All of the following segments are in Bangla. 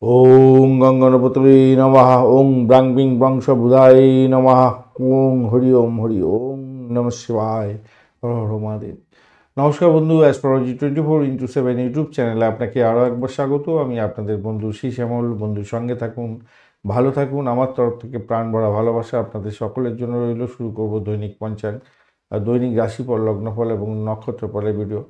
ওং গঙ্গনপতবে নমঃ। ওং ব্রাং বিং ব্রংশ বুধায় নমঃ। ওং হরি ওং নমঃ শিবায়। হর হর মহাদেব। নমস্কার বন্ধু, অ্যাস্ট্রোলজি 24x7 ইউটিউব চ্যানেলে আপনাকে আরও একবার স্বাগত। আমি আপনাদের বন্ধু শ্যামল। বন্ধুর সঙ্গে থাকুন, ভালো থাকুন। আমার তরফ থেকে প্রাণ ভরা ভালোবাসা আপনাদের সকলের জন্য রইল। শুরু করব দৈনিক পঞ্চাঙ্গ, দৈনিক রাশিফল, লগ্নফল এবং নক্ষত্রফলের ভিডিও।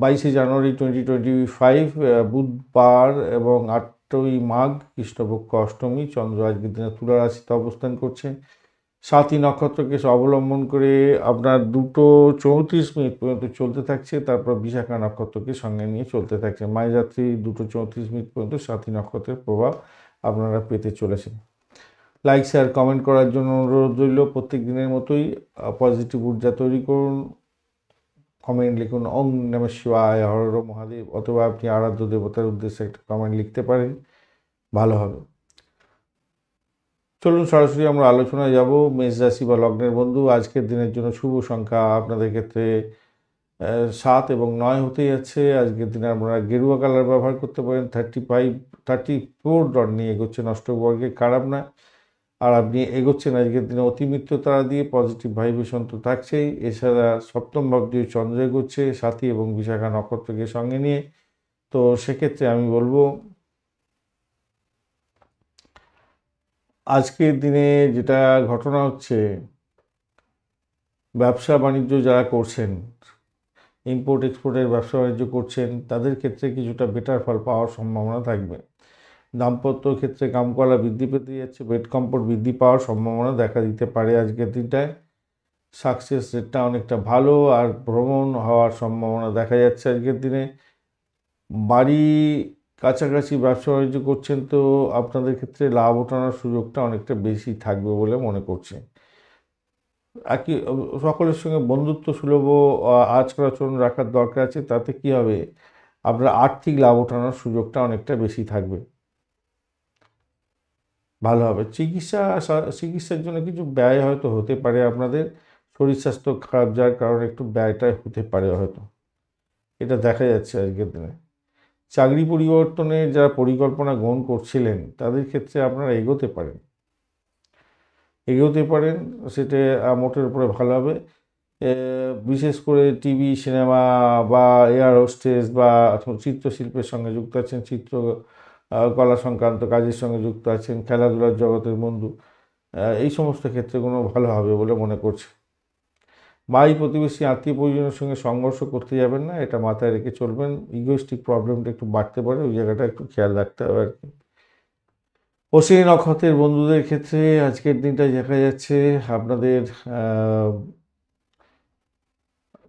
22শে জানুয়ারি 2025 বুধবার এবং 8ই মাঘ কৃষ্ণপক্ষ অষ্টমী। চন্দ্র আজকের দিনে তুলা রাশিতে অবস্থান করছে। 7ই নক্ষত্রকে অবলম্বন করে আপনার 2:34 পর্যন্ত চলতে থাকছে। তারপর বিশাখা নক্ষত্রকে সঙ্গে নিয়ে চলতে থাকছে। মাঝরাত্রি 2:34 পর্যন্ত 7ই নক্ষত্রের প্রভাব আপনারা পেতে চলেছেন। লাইক শেয়ার কমেন্ট করার জন্য অনুরোধ রইল। প্রত্যেক দিনের মতোই পজিটিভ ঊর্জা তৈরি করুন। কমেন্ট লিখুন ওং নমঃ শিবায়, হর হর মহাদেব, অথবা আপনি আরাধ্য দেবতার উদ্দেশ্যে একটা কমেন্ট লিখতে পারেন, ভালো হবে। চলুন সরাসরি আমরা আলোচনায় যাব। মেষ রাশি বা লগ্নের বন্ধু, আজকের দিনের জন্য শুভ সংখ্যা আপনাদের ক্ষেত্রে 7 এবং 9 হতে যাচ্ছে। আজকের দিনে আপনারা গেরুয়া কালার ব্যবহার করতে পারেন। 34 ডট নিয়ে এগোচ্ছেন অষ্টবর্গে, খারাপ না। আর আপনি এগোচ্ছেন আজকের দিনে অতিমিত্র তারা দিয়ে, পজিটিভ ভাইব্রেশন তো থাকছেই। এছাড়া সপ্তম ভাব দিয়ে চন্দ্র এগোচ্ছে 7ই এবং বিশাখা নক্ষত্রকে সঙ্গে নিয়ে। তো সেক্ষেত্রে আমি বলবো আজকের দিনে যেটা ঘটনা হচ্ছে, ব্যবসা বাণিজ্য যারা করছেন, ইম্পোর্ট এক্সপোর্টের ব্যবসা বাণিজ্য করছেন, তাদের ক্ষেত্রে কিছুটা বেটার ফল পাওয়ার সম্ভাবনা থাকবে। দাম্পত্য ক্ষেত্রে কামকলা বৃদ্ধি পেতে যাচ্ছে, বেড কমফোর্ট বৃদ্ধি পাওয়ার সম্ভাবনা দেখা দিতে পারে আজকের দিনটায়। সাকসেস রেটটা অনেকটা ভালো, আর ভ্রমণ হওয়ার সম্ভাবনা দেখা যাচ্ছে আজকের দিনে। বাড়ি কাছাকাছি ব্যবসা বাণিজ্য করছেন তো আপনাদের ক্ষেত্রে লাভ ওঠানোর সুযোগটা অনেকটা বেশি থাকবে বলে মনে করছে। একই সকলের সঙ্গে বন্ধুত্ব সুলভ আচার আচরণ রাখার দরকার আছে। তাতে কি হবে, আপনার আর্থিক লাভ ওঠানোর সুযোগটা অনেকটা বেশি থাকবে, ভালো হবে। চিকিৎসার জন্য কিছু ব্যয় হয়তো হতে পারে আপনাদের। শরীর স্বাস্থ্য খারাপ যার কারণে একটু ব্যয়টা হতে পারে হয়তো, এটা দেখা যাচ্ছে আজকের দিনে। চাকরি পরিবর্তনের যারা পরিকল্পনা গ্রহণ করছিলেন তাদের ক্ষেত্রে আপনারা এগোতে পারেন, সেটা মোটের উপরে ভালো হবে। বিশেষ করে টিভি, সিনেমা বা এয়ার হোস্টেস বা চিত্রশিল্পের সঙ্গে যুক্ত আছেন, কলা সংক্রান্ত কাজের সঙ্গে যুক্ত আছেন, খেলাধুলার জগতের বন্ধু, এই সমস্ত ক্ষেত্রগুলো ভালো হবে বলে মনে করছে। ভাই প্রতিবেশী আত্মীয় পরিজনের সঙ্গে সংঘর্ষ করতে যাবেন না, এটা মাথায় রেখে চলবেন। ইগোইস্টিক প্রবলেমটা একটু বাড়তে পারে, ওই জায়গাটা একটু খেয়াল রাখতে হবে আর কি। অশ্বিনী নক্ষত্রের বন্ধুদের ক্ষেত্রে আজকের দিনটা দেখা যাচ্ছে আপনাদের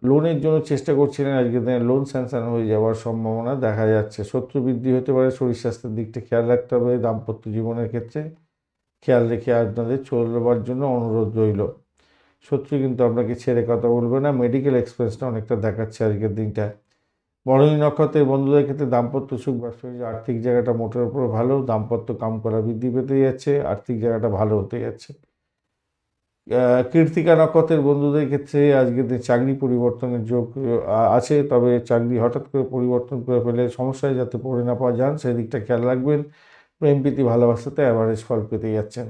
লোনের জন্য চেষ্টা করছিলেন, আজকের দিনে লোন স্যাংশন হয়ে যাওয়ার সম্ভাবনা দেখা যাচ্ছে। শত্রু বৃদ্ধি হতে পারে, শরীর স্বাস্থ্যের দিকটা খেয়াল রাখতে হবে। দাম্পত্য জীবনের ক্ষেত্রে খেয়াল রেখে আপনাদের চলবার জন্য অনুরোধ রইল। শত্রু কিন্তু আপনাকে ছেড়ে কথা বলবে না। মেডিকেল এক্সপেন্সটা অনেকটা দেখাচ্ছে আজকের দিনটা। বরণী নক্ষত্রের বন্ধুদের ক্ষেত্রে দাম্পত্য সুখ, ব্যবসা আর্থিক জায়গাটা মোটের উপর ভালো। দাম্পত্য কাম করা বৃদ্ধি পেতে যাচ্ছে, আর্থিক জায়গাটা ভালো হতে যাচ্ছে। কৃত্তিকা নক্ষত্রের বন্ধুদের ক্ষেত্রে আজকের দিন চাকরি পরিবর্তনের যোগ আছে, তবে চাকরি হঠাৎ করে পরিবর্তন করে ফেলে সমস্যায় যাতে পড়ে না পাওয়া যান সেদিকটা খেয়াল রাখবেন। প্রেম প্রীতি ভালোবাসাতে অ্যাভারেজ ফল পেতে যাচ্ছেন।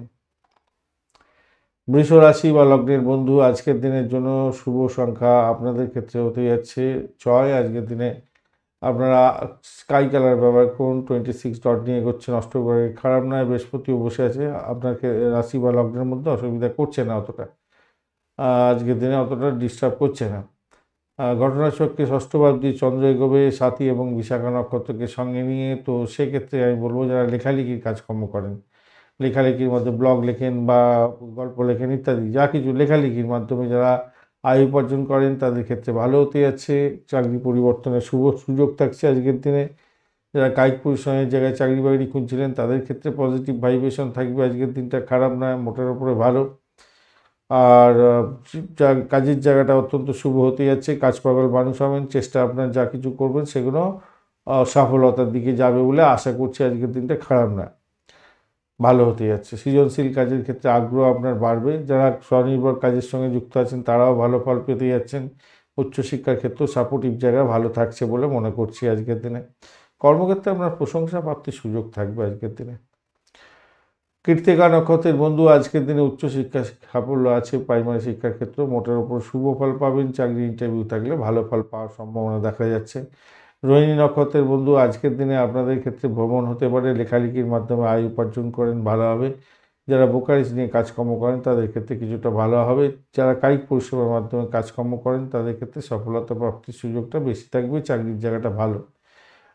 বৃষ রাশি বা লগ্নের বন্ধু, আজকের দিনের জন্য শুভ সংখ্যা আপনাদের ক্ষেত্রে হতে যাচ্ছে 6। আজকের দিনে আপনারা স্কাই কালার ব্যবহার করুন। 26 ডট নিয়ে এগোচ্ছেন অষ্টগ্রহে, খারাপ নয়। বৃহস্পতিও বসে আছে আপনাকে রাশি বা লগ্নের মধ্যে, অসুবিধা করছে না অতটা, আজকের দিনে অতটা ডিস্টার্ব করছে না। ঘটনাচক্রে ষষ্ঠ ভাব দিয়ে চন্দ্র এগোবে 7ই এবং বিশাখা নক্ষত্রকে সঙ্গে নিয়ে। তো সেক্ষেত্রে আমি বলবো যারা লেখালেখির কাজকর্ম করেন, লেখালেখির মধ্যে ব্লগ লেখেন বা গল্প লেখেন ইত্যাদি, যা কিছু লেখালেখির মাধ্যমে যারা আয় উপার্জন করেন তাদের ক্ষেত্রে ভালো হতে যাচ্ছে। চাকরি পরিবর্তনের শুভ সুযোগ থাকছে আজকের দিনে। যারা কায়িক পরিশ্রমের জায়গায় চাকরি বাকরি খুঁজছিলেন তাদের ক্ষেত্রে পজিটিভ ভাইব্রেশন থাকবে। আজকের দিনটা খারাপ নয়, মোটের উপরে ভালো। আর কাজের জায়গাটা অত্যন্ত শুভ হতে যাচ্ছে। কাজ পাগল মানুষ হবেন, চেষ্টা আপনার যা কিছু করবেন সেগুলো সফলতার দিকে যাবে বলে আশা করছি। আজকের দিনটা খারাপ না, ভালো হতে যাচ্ছে। সৃজনশীল কাজের ক্ষেত্রে আগ্রহ আপনার বাড়বে। যারা স্বনির্ভর কাজের সঙ্গে যুক্ত আছেন তারাও ভালো ফল পেতে যাচ্ছেন। উচ্চশিক্ষার ক্ষেত্রেও সাপোর্টিভ জায়গা ভালো থাকছে বলে মনে করছি আজকের দিনে। কর্মক্ষেত্রে আপনার প্রশংসা প্রাপ্তির সুযোগ থাকবে আজকের দিনে। কৃত্তিকা নক্ষত্রের বন্ধু আজকের দিনে উচ্চশিক্ষা সাফল্য আছে, প্রাইমারি শিক্ষার ক্ষেত্রে মোটের ওপর শুভ ফল পাবেন। চাকরি ইন্টারভিউ থাকলে ভালো ফল পাওয়ার সম্ভাবনা দেখা যাচ্ছে। রোহিণী নক্ষত্রের বন্ধু আজকের দিনে আপনাদের ক্ষেত্রে ভ্রমণ হতে পারে, লেখালেখির মাধ্যমে আয় উপার্জন করেন, ভালো হবে। যারা ব্রোকারেজ নিয়ে কাজকর্ম করেন তাদের ক্ষেত্রে কিছুটা ভালো হবে। যারা কায়িক পরিষেবার মাধ্যমে কাজকর্ম করেন তাদের ক্ষেত্রে সফলতা প্রাপ্তির সুযোগটা বেশি থাকবে, চাকরির জায়গাটা ভালো।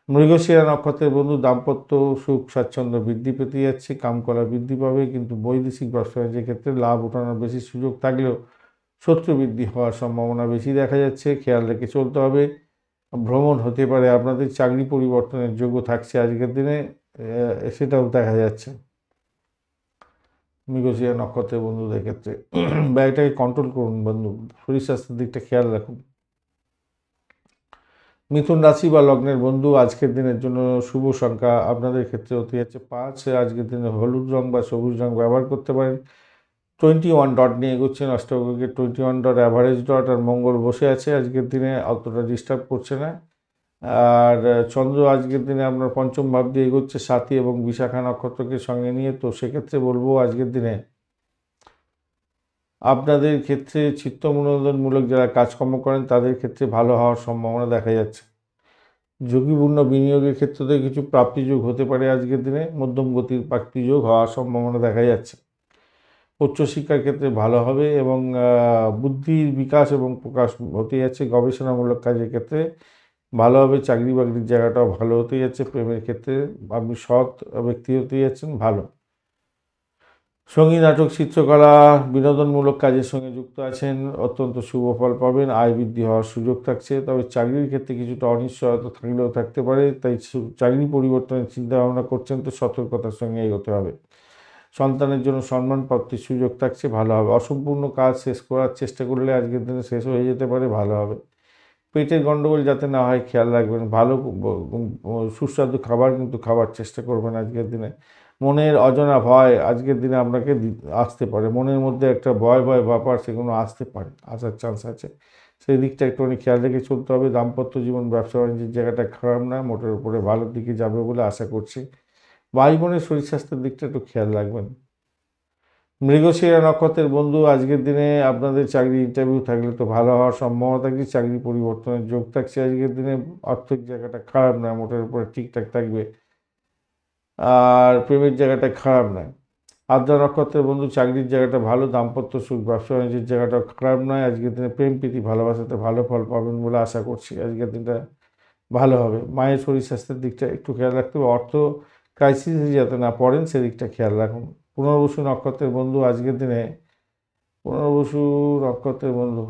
মৃগশিরা নক্ষত্রের বন্ধু দাম্পত্য সুখ স্বাচ্ছন্দ্য বৃদ্ধি পেতে যাচ্ছে, কামকলা বৃদ্ধি পাবে, কিন্তু বৈদেশিক ব্যবসা বাণিজ্যের ক্ষেত্রে লাভ ওঠানোর বেশি সুযোগ থাকলেও শত্রু বৃদ্ধি হওয়ার সম্ভাবনা বেশি দেখা যাচ্ছে, খেয়াল রেখে চলতে হবে। ভ্রমণ হতে পারে, আপনাদের চাকরি পরিবর্তনের যোগ্য থাকছে আজকের দিনে, সেটাও দেখা যাচ্ছে মৃগশিরা নক্ষত্রের বন্ধুদের ক্ষেত্রে। ব্যয়টাকে কন্ট্রোল করুন বন্ধু, শরীর স্বাস্থ্যের দিকটা খেয়াল রাখুন। মিথুন রাশি বা লগ্নের বন্ধু আজকের দিনের জন্য শুভ সংখ্যা আপনাদের ক্ষেত্রে হতে যাচ্ছে 5। আজকের দিনে হলুদ রং বা সবুজ রং ব্যবহার করতে পারেন। 21 ডট নিয়ে এগোচ্ছেন, অষ্টগ্রহের 21 ডট অ্যাভারেজ ডট, আর মঙ্গল বসে আছে আজকের দিনে, অতটা ডিস্টার্ব করছে না। আর চন্দ্র আজকের দিনে আপনার পঞ্চম ভাব দিয়ে এগোচ্ছে সাথী এবং বিশাখা নক্ষত্রকে সঙ্গে নিয়ে, তো সেক্ষেত্রে বলবো আজকের দিনে আপনাদের ক্ষেত্রে চিত্তমনোরঞ্জনমূলক যারা কাজকর্ম করেন তাদের ক্ষেত্রে ভালো হওয়ার সম্ভাবনা দেখা যাচ্ছে। ঝুঁকিপূর্ণ বিনিয়োগের ক্ষেত্রে কিছু প্রাপ্তিযোগ হতে পারে আজকের দিনে, মধ্যম গতির প্রাপ্তিযোগ হওয়ার সম্ভাবনা দেখা যাচ্ছে। উচ্চশিক্ষার ক্ষেত্রে ভালো হবে এবং বুদ্ধির বিকাশ এবং প্রকাশ হতে যাচ্ছে। গবেষণামূলক কাজের ক্ষেত্রে ভালো হবে, চাকরি বাকরির জায়গাটাও ভালো হতে যাচ্ছে। প্রেমের ক্ষেত্রে আপনি সৎ ব্যক্তি হতে যাচ্ছেন, ভালো। সঙ্গীত, নাটক, চিত্রকলা, বিনোদনমূলক কাজের সঙ্গে যুক্ত আছেন, অত্যন্ত শুভ ফল পাবেন, আয় বৃদ্ধি হওয়ার সুযোগ থাকছে। তবে চাকরির ক্ষেত্রে কিছুটা অনিশ্চয়তা থাকলেও থাকতে পারে, তাই চাকরি পরিবর্তনের চিন্তা ভাবনা করছেন তো সতর্কতার সঙ্গে এগোতে হবে। সন্তানের জন্য সম্মান প্রাপ্তির সুযোগ থাকছে, ভালো হবে। অসম্পূর্ণ কাজ শেষ করার চেষ্টা করলে আজকের দিনে শেষ হয়ে যেতে পারে, ভালো হবে। পেটের গণ্ডগোল যাতে না হয় খেয়াল রাখবেন, ভালো সুস্বাদু খাবার কিন্তু খাবার চেষ্টা করবেন আজকের দিনে। মনের অজানা ভয় আজকের দিনে আপনাকে আসতে পারে, মনের মধ্যে একটা ভয় ভয় ব্যাপার সেগুলো আসতে পারে, আসার চান্স আছে, সেই দিকটা একটুখানি খেয়াল রেখে চলতে হবে। দাম্পত্য জীবন, ব্যবসা বাণিজ্যের জায়গাটা খারাপ না, মোটের উপরে ভালোর দিকে যাবে বলে আশা করছি। ভাই বোনের শরীর স্বাস্থ্যের দিকটা একটু খেয়াল রাখবেন। মৃগশিরা নক্ষত্রের বন্ধু আজকের দিনে আপনাদের চাকরি ইন্টারভিউ থাকলে তো ভালো হওয়ার সম্ভাবনা থাকছে, চাকরি পরিবর্তনের যোগ থাকছে আজকের দিনে। আর্থিক জায়গাটা খারাপ না, মোটের উপরে ঠিকঠাক থাকবে, আর প্রেমের জায়গাটা খারাপ নয়। আদ্রা নক্ষত্রের বন্ধু চাকরির জায়গাটা ভালো, দাম্পত্য সুখ, ব্যবসা বাণিজ্যের জায়গাটা খারাপ নয়। আজকের দিনে প্রেম প্রীতি ভালোবাসাতে ভালো ফল পাবেন বলে আশা করছি, আজকের দিনটা ভালো হবে। মায়ের শরীর স্বাস্থ্যের দিকটা একটু খেয়াল রাখতে হবে, অর্থ ক্রাইসিসে যাতে না পড়েন সেদিকটা খেয়াল রাখুন। পুনর্বসু নক্ষত্রের বন্ধু আজকের দিনে পুনর্বসু নক্ষত্রের বন্ধু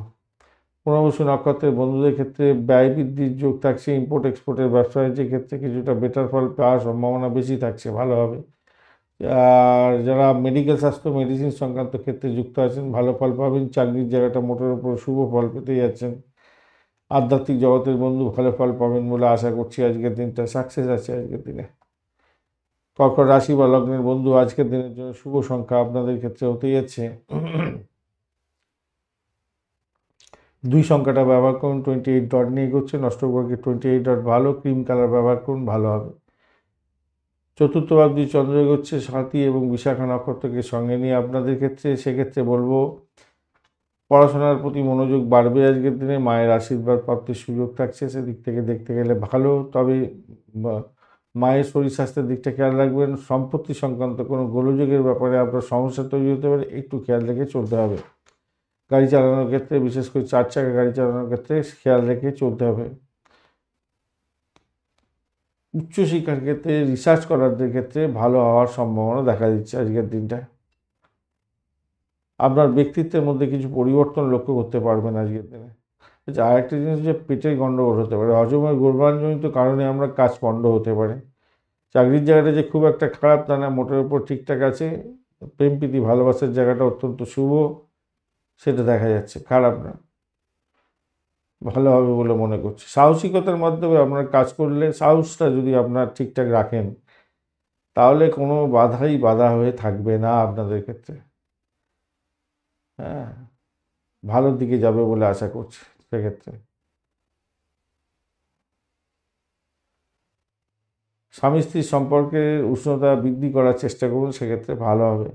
পুনর্বসু নক্ষত্রের বন্ধুদের ক্ষেত্রে ব্যয় বৃদ্ধির যোগ থাকছে, ইম্পোর্ট এক্সপোর্টের ব্যবসা বাণিজ্যের ক্ষেত্রে কিছুটা বেটার ফল পাওয়ার সম্ভাবনা বেশি থাকছে, ভালো হবে। আর যারা মেডিকেল স্বাস্থ্য মেডিসিন সংক্রান্ত ক্ষেত্রে যুক্ত আছেন ভালো ফল পাবেন, চাকরির জায়গাটা মোটের উপর শুভ ফল পেতে যাচ্ছেন। আধ্যাত্মিক জগতের বন্ধু ভালো ফল পাবেন বলে আশা করছি, আজকের দিনটা সাকসেস আছে আজকের দিনে। কর্কট রাশি বা লগ্নের বন্ধু আজকের দিনের জন্য শুভ সংখ্যা আপনাদের ক্ষেত্রে হতে যাচ্ছে 2 সংখ্যাটা ব্যবহার করুন, 28 ডট নিয়ে এগোচ্ছেন, অষ্টগ্রহকে 28 ডট ভালো, ক্রিম কালার ব্যবহার করুন, ভালো হবে। চতুর্থ ভাবজি চন্দ্র এগোচ্ছে সাথী এবং বিশাখা নক্ষত্রকে সঙ্গে নিয়ে আপনাদের ক্ষেত্রে, সেক্ষেত্রে বলবো পড়াশোনার প্রতি মনোযোগ বাড়বে আজকের দিনে, মায়ের আশীর্বাদ প্রাপ্তির সুযোগ থাকছে, সেদিক থেকে দেখতে গেলে ভালো। তবে মায়ের শরীর স্বাস্থ্যের দিকটা খেয়াল রাখবেন। সম্পত্তি সংক্রান্ত কোনো গোলযোগের ব্যাপারে আপনার সমস্যা তৈরি হতে পারে, একটু খেয়াল রেখে চলতে হবে। গাড়ি চালানোর ক্ষেত্রে, বিশেষ করে 4 চাকা গাড়ি চালানোর ক্ষেত্রে খেয়াল রেখে চলতে হবে। উচ্চশিক্ষার ক্ষেত্রে, রিসার্চ করারদের ক্ষেত্রে ভালো হওয়ার সম্ভাবনা দেখা দিচ্ছে আজকের দিনটা। আপনার ব্যক্তিত্বের মধ্যে কিছু পরিবর্তন লক্ষ্য করতে পারবেন আজকের দিনে। আচ্ছা, আরেকটা জিনিস যে পেটের গণ্ডগোল হতে পারে, হজমের গোলমালজনিত কারণে আমরা কাজ পণ্ড হতে পারে। চাকরির জায়গাটা যে খুব একটা খারাপ তা না, মোটের উপর ঠিকঠাক আছে। প্রেম প্রীতি ভালোবাসার জায়গাটা অত্যন্ত শুভ, সেটা দেখা যাচ্ছে, খারাপ না, ভালো হবে বলে মনে করছি। সাহসিকতার মাধ্যমে আপনার কাজ করলে, সাহসটা যদি আপনার ঠিকঠাক রাখেন তাহলে কোনো বাধাই বাধা হয়ে থাকবে না আপনাদের ক্ষেত্রে। হ্যাঁ, ভালোর দিকে যাবে বলে আশা করছি সেক্ষেত্রে। স্বামী স্ত্রীর সম্পর্কের উষ্ণতা বৃদ্ধি করার চেষ্টা করুন, সেক্ষেত্রে ভালো হবে।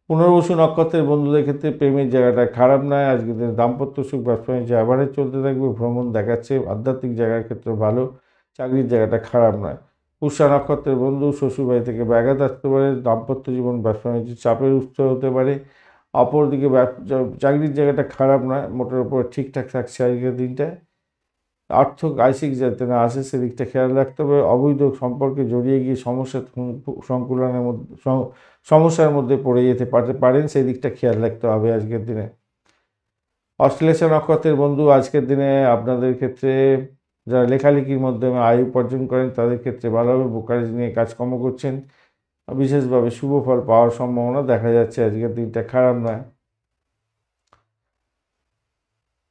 পুনর্বসু নক্ষত্রের বন্ধুদের ক্ষেত্রে প্রেমের জায়গাটা খারাপ নয়, আজকের দিনে দাম্পত্য সুখ ব্যবসা বাণিজ্য অ্যাভারেজ চলতে থাকবে, ভ্রমণ দেখাচ্ছে, আধ্যাত্মিক জায়গার ক্ষেত্রে ভালো, চাকরির জায়গাটা খারাপ নয়। পুষ্যা নক্ষত্রের বন্ধু শ্বশুরবাড়ি থেকে ব্যাঘাত আসতে পারে, দাম্পত্য জীবন ব্যবসা বাণিজ্য চাপের উৎস হতে পারে। অপরদিকে চাকরির জায়গাটা খারাপ নয়, মোটের উপর ঠিকঠাক থাকছে আজকের দিনটায়। অর্থ আইসিক যাতে না আসে সেদিকটা খেয়াল রাখতে হবে। অবৈধ সম্পর্কে জড়িয়ে গিয়ে সংকুলনের মধ্যে সমস্যার মধ্যে পড়ে যেতে পারেন, সেই দিকটা খেয়াল রাখতে হবে আজকের দিনে। অশ্লেষা নক্ষত্রের বন্ধু আজকের দিনে আপনাদের ক্ষেত্রে যারা লেখালেখির মাধ্যমে আয় উপার্জন করেন তাদের ক্ষেত্রে ভালোভাবে ব্রোকারেজ নিয়ে কাজকর্ম করছেন, বিশেষভাবে শুভ ফল পাওয়ার সম্ভাবনা দেখা যাচ্ছে, আজকের দিনটা খারাপ নয়।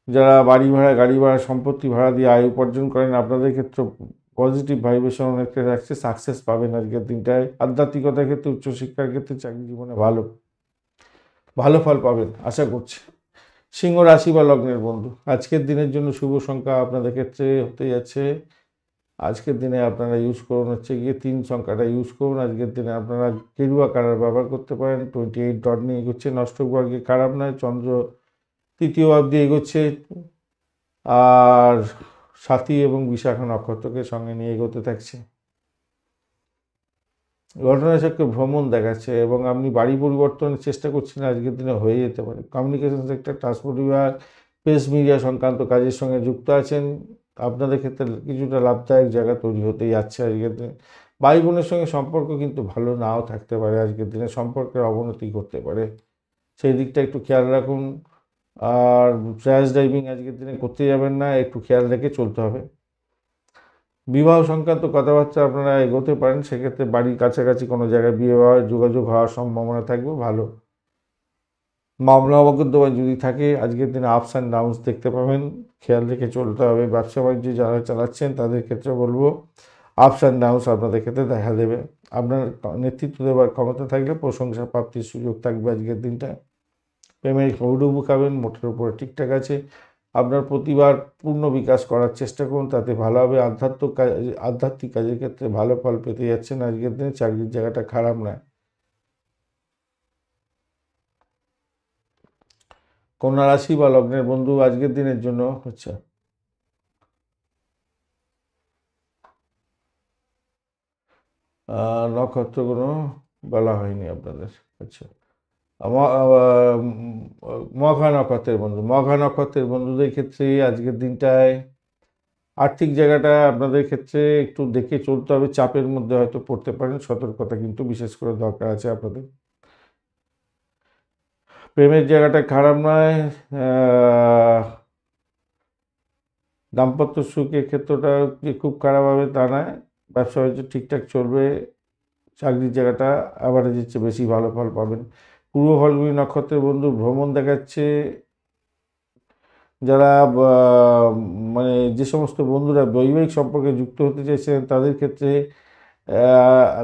যারা বাড়ি ভাড়া, গাড়ি ভাড়া, সম্পত্তি ভাড়া দিয়ে আয় উপার্জন করেন আপনাদের ক্ষেত্রে পজিটিভ ভাইব্রেশন অনেকটা থাকছে, সাকসেস পাবেন আজকের দিনটায়। আধ্যাত্মিকতার ক্ষেত্রে, উচ্চশিক্ষার ক্ষেত্রে, চাকরি জীবনে ভালো ফল পাবেন আশা করছি। সিংহ রাশি বা লগ্নের বন্ধু আজকের দিনের জন্য শুভ সংখ্যা আপনাদের ক্ষেত্রে হতে যাচ্ছে, আজকের দিনে আপনারা ইউজ করুন হচ্ছে গিয়ে 3 সংখ্যাটা ইউজ করুন। আজকের দিনে আপনারা গেরুয়া কালার ব্যবহার করতে পারেন। 28 ডট নিয়ে এগোচ্ছে, অষ্টকবর্গে খারাপ নয়, চন্দ্র তৃতীয় ভাব দিয়ে এগোচ্ছে, আর সাথী এবং বিশাখা নক্ষত্রকে সঙ্গে নিয়ে এগোতে থাকছে। ঘটনাচক্রে ভ্রমণ দেখাচ্ছে এবং আপনি বাড়ি পরিবর্তনের চেষ্টা করছেন, আজকের দিনে হয়ে যেতে পারে। কমিউনিকেশন সেক্টর, ট্রান্সপোর্ট বিভাগ, প্রেস মিডিয়া সংক্রান্ত কাজের সঙ্গে যুক্ত আছেন, আপনাদের ক্ষেত্রে কিছুটা লাভদায়ক জায়গা তৈরি হতেই যাচ্ছে আজকের দিনে। ভাই বোনের সঙ্গে সম্পর্ক কিন্তু ভালো নাও থাকতে পারে, আজকের দিনে সম্পর্কের অবনতি করতে পারে, সেই দিকটা একটু খেয়াল রাখুন। আর র্যাশ ড্রাইভিং আজকের দিনে করতে যাবেন না, একটু খেয়াল রেখে চলতে হবে। বিবাহ সংক্রান্ত কথাবার্তা আপনারা এগোতে পারেন, সেক্ষেত্রে বাড়ির কাছাকাছি কোনো জায়গায় বিবাহের যোগাযোগ হওয়ার সম্ভাবনা থাকবে ভালো। মামলা মোকদ্দমা যদি থাকে আজকের দিনে আপস অ্যান্ড ডাউনস দেখতে পাবেন, খেয়াল রেখে চলতে হবে। ব্যবসা বাণিজ্য যারা চালাচ্ছেন তাদের ক্ষেত্রে বলবো আপস অ্যান্ড ডাউনস আপনাদের ক্ষেত্রে দেখা দেবে। আপনার নেতৃত্ব দেওয়ার ক্ষমতা থাকলে প্রশংসা প্রাপ্তির সুযোগ থাকবে আজকের দিনটা। প্রেমের হৌডুবু খাবেন, মোটের উপরে ঠিকঠাক আছে। আপনার প্রতিভার পূর্ণ বিকাশ করার চেষ্টা করুন, তাতে ভালো হবে। আধ্যাত্মিক কাজের ক্ষেত্রে ভালো ফল পেতে যাচ্ছেন আজকের দিনে, চাকরির জায়গাটা খারাপ নয়। কন্যা রাশি বা লগ্নের বন্ধু আজকের দিনের জন্য হচ্ছে নক্ষত্রগুলো বলা হয়নি আপনাদের। আচ্ছা, মঘা নক্ষত্রের বন্ধু, মঘা নক্ষত্রের বন্ধুদের ক্ষেত্রে আজকের দিনটায় আর্থিক জায়গাটা আপনাদের ক্ষেত্রে একটু দেখে চলতে হবে, চাপের মধ্যে হয়তো পড়তে পারেন, সতর্কতা কিন্তু বিশেষ করে দরকার আছে আপনাদের। প্রেমের জায়গাটা খারাপ নয়, দাম্পত্য সুখের ক্ষেত্রটা যে খুব খারাপ হবে তা নয়, ব্যবসা বাণিজ্য ঠিকঠাক চলবে, চাকরির জায়গাটা অ্যাভারেজের চেয়ে বেশি ভালো ফল পাবেন। পূর্ব ফাল্গুনী নক্ষত্রের বন্ধু ভ্রমণ দেখাচ্ছে, যারা মানে যে সমস্ত বন্ধুরা বৈবাহিক সম্পর্কে যুক্ত হতে চাইছেন তাদের ক্ষেত্রে